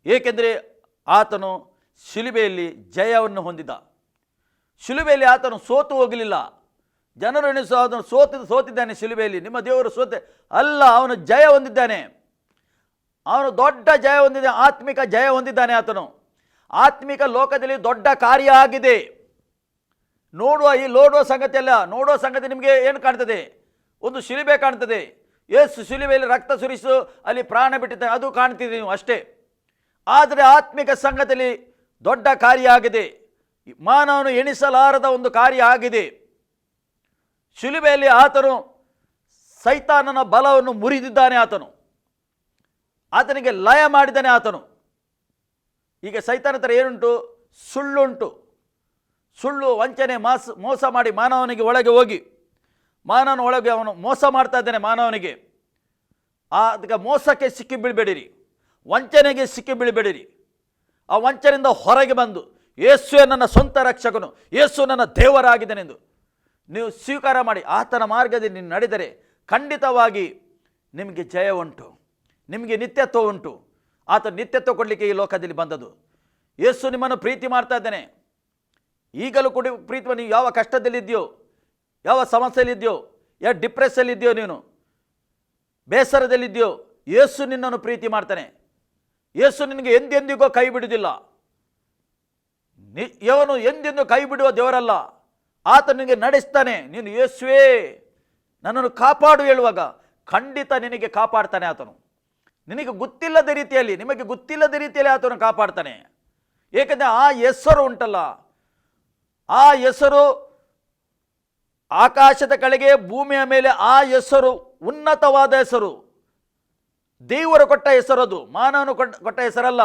ಏಕೆಂದರೆ ಆತನು ಶಿಲುಬೆಯಲ್ಲಿ ಜಯವನ್ನು ಹೊಂದಿದ. ಶಿಲುಬೆಯಲ್ಲಿ ಆತನು ಸೋತು ಹೋಗಲಿಲ್ಲ. ಜನರು ಎಣಿಸೋ ಅದನ್ನು ಸೋತಿದ್ದಾನೆ ಶಿಲುಬೆಯಲ್ಲಿ. ನಿಮ್ಮ ದೇವರು ಸೋತೆ ಅಲ್ಲ, ಅವನು ಜಯ ಹೊಂದಿದ್ದಾನೆ. ಅವನು ದೊಡ್ಡ ಜಯ ಹೊಂದಿದ್ದಾನೆ, ಆತ್ಮಿಕ ಜಯ ಹೊಂದಿದ್ದಾನೆ. ಆತನು ಆತ್ಮಿಕ ಲೋಕದಲ್ಲಿ ದೊಡ್ಡ ಕಾರ್ಯ ಆಗಿದೆ. ನೋಡುವ ಸಂಗತಿ ಅಲ್ಲ. ನೋಡುವ ಸಂಗತಿ ನಿಮಗೆ ಏನು ಕಾಣ್ತದೆ? ಒಂದು ಶಿಲುಬೆ ಕಾಣ್ತದೆ. ಯೇಸು ಶಿಲುಬೆಯಲ್ಲಿ ರಕ್ತ ಸುರಿಸು ಅಲ್ಲಿ ಪ್ರಾಣ ಬಿಟ್ಟಿದ್ದಾನೆ, ಅದು ಕಾಣ್ತಿದೆ ನೀವು ಅಷ್ಟೇ. ಆದರೆ ಆತ್ಮಿಕ ಸಂಗತಿಯಲ್ಲಿ ದೊಡ್ಡ ಕಾರ್ಯ ಆಗಿದೆ. ಮಾನವನು ಎಣಿಸಲಾರದ ಒಂದು ಕಾರ್ಯ ಆಗಿದೆ. ಶಿಲುಬೆಯಲ್ಲಿ ಆತನು ಸೈತಾನನ ಬಲವನ್ನು ಮುರಿದಿದ್ದಾನೆ. ಆತನಿಗೆ ಲಯ ಮಾಡಿದ್ದಾನೆ ಆತನು. ಈಗ ಸೈತಾನ ಹತ್ರ ಏನುಂಟು? ಸುಳ್ಳುಂಟು. ಸುಳ್ಳು, ವಂಚನೆ, ಮೋಸ ಮಾಡಿ ಮಾನವನಿಗೆ ಒಳಗೆ ಹೋಗಿ ಮಾನವನ ಒಳಗೆ ಅವನು ಮೋಸ ಮಾಡ್ತಾ ಇದ್ದಾನೆ ಮಾನವನಿಗೆ. ಅದಕ್ಕೆ ಮೋಸಕ್ಕೆ ಸಿಕ್ಕಿ ಬೀಳಬೇಡಿರಿ, ವಂಚನೆಗೆ ಸಿಕ್ಕಿ ಬೀಳಬೇಡಿರಿ. ಆ ವಂಚನೆಯಿಂದ ಹೊರಗೆ ಬಂದು ಯೇಸು ನನ್ನ ಸ್ವಂತ ರಕ್ಷಕನು, ಯೇಸು ನನ್ನ ದೇವರಾಗಿದ್ದಾನೆಂದು ನೀವು ಸ್ವೀಕಾರ ಮಾಡಿ ಆತನ ಮಾರ್ಗದಲ್ಲಿ ನೀವು ನಡೆದರೆ ಖಂಡಿತವಾಗಿ ನಿಮಗೆ ಜಯ ಉಂಟು, ನಿಮಗೆ ನಿತ್ಯತ್ವ ಉಂಟು. ಆತ ನಿತ್ಯತ್ವ ಕೊಡಲಿಕ್ಕೆ ಈ ಲೋಕದಲ್ಲಿ ಬಂದದ್ದು. ಯೇಸು ನಿಮ್ಮನ್ನು ಪ್ರೀತಿ ಮಾಡ್ತಾ ಇದ್ದಾನೆ. ಈಗಲೂ ಕೂಡ ಪ್ರೀತಿ. ನೀವು ಯಾವ ಕಷ್ಟದಲ್ಲಿದೆಯೋ, ಯಾವ ಸಮಸ್ಯೆಯಲ್ಲಿದೆಯೋ, ಯಾವ ಡಿಪ್ರೆಸ್ಸಲ್ಲಿದೆಯೋ, ನೀನು ಬೇಸರದಲ್ಲಿದೆಯೋ, ಯೇಸು ನಿನ್ನನ್ನು ಪ್ರೀತಿ ಮಾಡ್ತಾನೆ. ಯೇಸು ನಿನಗೆ ಎಂದೆಂದಿಗೋ ಕೈ ಬಿಡುವುದಿಲ್ಲ. ಅವನು ಎಂದೆಂದು ಕೈ ಬಿಡುವ ದೇವರಲ್ಲ. ಆತ ನಿನಗೆ ನಡೆಸ್ತಾನೆ. ನೀನು ಯೇಸುವೇ ನನ್ನನ್ನು ಕಾಪಾಡು ಹೇಳುವಾಗ ಖಂಡಿತ ನಿನಗೆ ಕಾಪಾಡ್ತಾನೆ ಆತನು. ನಿಮಗೆ ಗೊತ್ತಿಲ್ಲದ ರೀತಿಯಲ್ಲಿ ಆತನು ಕಾಪಾಡ್ತಾನೆ. ಏಕೆಂದರೆ ಆ ಹೆಸರು ಉಂಟಲ್ಲ, ಆ ಹೆಸರು ಆಕಾಶದ ಕೆಳಗೆ ಭೂಮಿಯ ಮೇಲೆ, ಆ ಹೆಸರು ಉನ್ನತವಾದ ಹೆಸರು. ದೇವರು ಕೊಟ್ಟ ಹೆಸರು ಅದು, ಮಾನವನು ಕೊಟ್ಟ ಹೆಸರಲ್ಲ.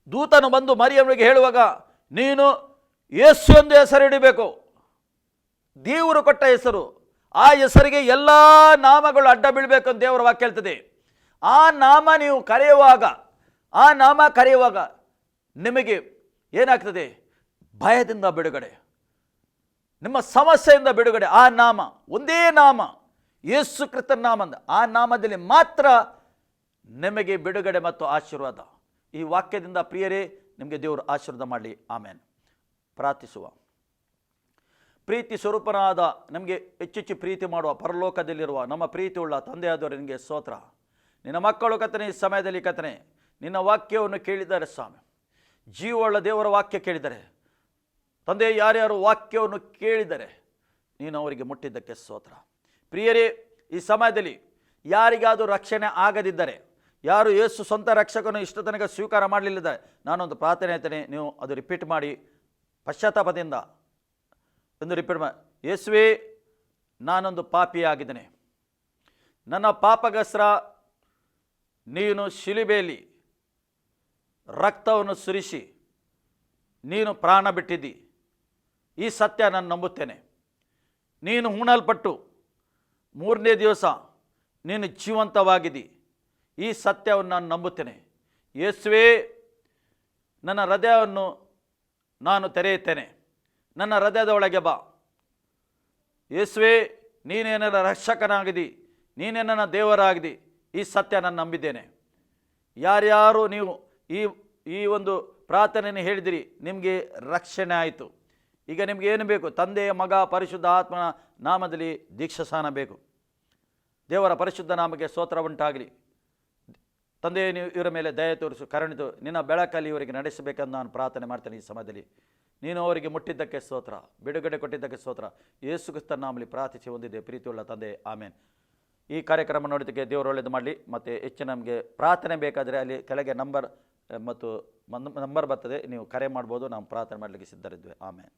ದೂತನು ಬಂದು ಮರಿಯಮ್ಮಗೆ ಹೇಳುವಾಗ ನೀನು ಯೇಸು ಎಂದು ಹೆಸರಿಡಬೇಕು. ದೇವರು ಕೊಟ್ಟ ಹೆಸರು. ಆ ಹೆಸರಿಗೆ ಎಲ್ಲ ನಾಮಗಳು ಅಡ್ಡ ಬೀಳಬೇಕು ಅಂತ ದೇವರ ವಾಕ್ಯ ಹೇಳ್ತದೆ. ಆ ನಾಮ ನೀವು ಕರೆಯುವಾಗ ನಿಮಗೆ ಏನಾಗ್ತದೆ? ಭಯದಿಂದ ಬಿಡುಗಡೆ, ನಿಮ್ಮ ಸಮಸ್ಯೆಯಿಂದ ಬಿಡುಗಡೆ. ಆ ನಾಮ, ಒಂದೇ ನಾಮ, ಯೇಸು ಕ್ರಿಸ್ತನ ನಾಮ. ಆ ನಾಮದಲ್ಲಿ ಮಾತ್ರ ನಿಮಗೆ ಬಿಡುಗಡೆ ಮತ್ತು ಆಶೀರ್ವಾದ. ಈ ವಾಕ್ಯದಿಂದ ಪ್ರಿಯರೇ ನಿಮಗೆ ದೇವರು ಆಶೀರ್ವಾದ ಮಾಡಲಿ. ಆಮೇನ್. ಪ್ರಾರ್ಥಿಸುವ. ಪ್ರೀತಿ ಸ್ವರೂಪನಾದ ನಮಗೆ ಹೆಚ್ಚೆಚ್ಚು ಪ್ರೀತಿ ಮಾಡುವ ಪರಲೋಕದಲ್ಲಿರುವ ನಮ್ಮ ಪ್ರೀತಿಯುಳ್ಳ ತಂದೆಯಾದವರು ನಿನಗೆ ಸ್ತೋತ್ರ. ನಿನ್ನ ಮಕ್ಕಳು ಕರ್ತನೇ ಈ ಸಮಯದಲ್ಲಿ ಕರ್ತನೇ ನಿನ್ನ ವಾಕ್ಯವನ್ನು ಕೇಳಿದ್ದಾರೆ ಸ್ವಾಮಿ. ಜೀವವುಳ್ಳ ದೇವರ ವಾಕ್ಯ ಕೇಳಿದ್ದಾರೆ ತಂದೆ. ಯಾರ್ಯಾರು ವಾಕ್ಯವನ್ನು ಕೇಳಿದರೆ ನೀನು ಅವರಿಗೆ ಮುಟ್ಟಿದ್ದಕ್ಕೆ ಸ್ತೋತ್ರ. ಪ್ರಿಯರೇ, ಈ ಸಮಯದಲ್ಲಿ ಯಾರಿಗಾದರೂ ರಕ್ಷಣೆ ಆಗದಿದ್ದರೆ, ಯಾರು ಯೇಸು ಸ್ವಂತ ರಕ್ಷಕನು ಇಷ್ಟ ತನಕ ಸ್ವೀಕಾರ ಮಾಡಲಿಲ್ಲದ, ನಾನೊಂದು ಪ್ರಾರ್ಥನೆ ಹೇಳ್ತೇನೆ, ನೀವು ಅದು ರಿಪೀಟ್ ಮಾಡಿ ಪಶ್ಚಾತ್ತಾಪದಿಂದ ಎಂದು ರಿಪೀಟ್ ಮಾಡಿ. ಯೇಸುವೇ, ನಾನೊಂದು ಪಾಪಿಯಾಗಿದ್ದೇನೆ. ನನ್ನ ಪಾಪಗೋಸ್ಕರ ನೀನು ಶಿಲುಬೆಯಲ್ಲಿ ರಕ್ತವನ್ನು ಸುರಿಸಿ ನೀನು ಪ್ರಾಣ ಬಿಟ್ಟಿದ್ದಿ. ಈ ಸತ್ಯ ನಾನು ನಂಬುತ್ತೇನೆ. ನೀನು ಹೂಣಲ್ಪಟ್ಟು 3ನೇ ದಿವಸ ನೀನು ಜೀವಂತವಾಗಿದ್ದಿ. ಈ ಸತ್ಯವನ್ನು ನಾನು ನಂಬುತ್ತೇನೆ. ಯೇಸುವೇ, ನನ್ನ ಹೃದಯವನ್ನು ನಾನು ತೆರೆಯುತ್ತೇನೆ. ನನ್ನ ಹೃದಯದ ಒಳಗೆ ಬಾ. ಯೇಸುವೇ, ನೀನೇ ನನ್ನ ರಕ್ಷಕನಾಗಿದ್ದಿ, ನೀನೇ ನನ್ನ ದೇವರಾಗಿದ್ದಿ. ಈ ಸತ್ಯ ನಾನು ನಂಬಿದ್ದೇನೆ. ಯಾರ್ಯಾರು ನೀವು ಈ ಒಂದು ಪ್ರಾರ್ಥನೆಯನ್ನು ಹೇಳಿದಿರಿ, ನಿಮಗೆ ರಕ್ಷಣೆ ಆಯಿತು. ಈಗ ನಿಮಗೆ ಏನು ಬೇಕು? ತಂದೆಯ ಮಗ ಪರಿಶುದ್ಧ ಆತ್ಮನ ನಾಮದಲ್ಲಿ ದೀಕ್ಷಾಸ್ನಾನ ಬೇಕು. ದೇವರ ಪರಿಶುದ್ಧ ನಾಮಕ್ಕೆ ಸ್ತೋತ್ರ ಉಂಟಾಗಲಿ. ತಂದೆ, ನೀವು ಇವರ ಮೇಲೆ ದಯ ತೋರಿಸು, ಕರುಣಿತು ನಿನ್ನ ಬೆಳಕಲ್ಲಿ ಇವರಿಗೆ ನಡೆಸಬೇಕೆಂದು ನಾನು ಪ್ರಾರ್ಥನೆ ಮಾಡ್ತೇನೆ. ಈ ಸಮಯದಲ್ಲಿ ನೀನು ಅವರಿಗೆ ಮುಟ್ಟಿದ್ದಕ್ಕೆ ಸ್ತೋತ್ರ, ಬಿಡುಗಡೆ ಕೊಟ್ಟಿದ್ದಕ್ಕೆ ಸ್ತೋತ್ರ. ಯೇಸು ಕ್ರಿಸ್ತನ ನಾಮದಲ್ಲಿ ಪ್ರಾರ್ಥಿಸಿ ಹೊಂದಿದೆ ಪ್ರೀತಿಯುಳ್ಳ ತಂದೆ, ಆಮೇನ್. ಈ ಕಾರ್ಯಕ್ರಮ ನೋಡಿದ್ದಕ್ಕೆ ದೇವರು ಒಳ್ಳೆಯದು ಮಾಡಲಿ. ಮತ್ತು ಹೆಚ್ಚು ನಮಗೆ ಪ್ರಾರ್ಥನೆ ಬೇಕಾದರೆ ಅಲ್ಲಿ ಕೆಳಗೆ ನಂಬರ್ ಬರ್ತದೆ, ನೀವು ಕರೆ ಮಾಡ್ಬೋದು. ನಾವು ಪ್ರಾರ್ಥನೆ ಮಾಡಲಿಕ್ಕೆ ಸಿದ್ಧರಿದ್ವಿ. ಆಮೇನ್.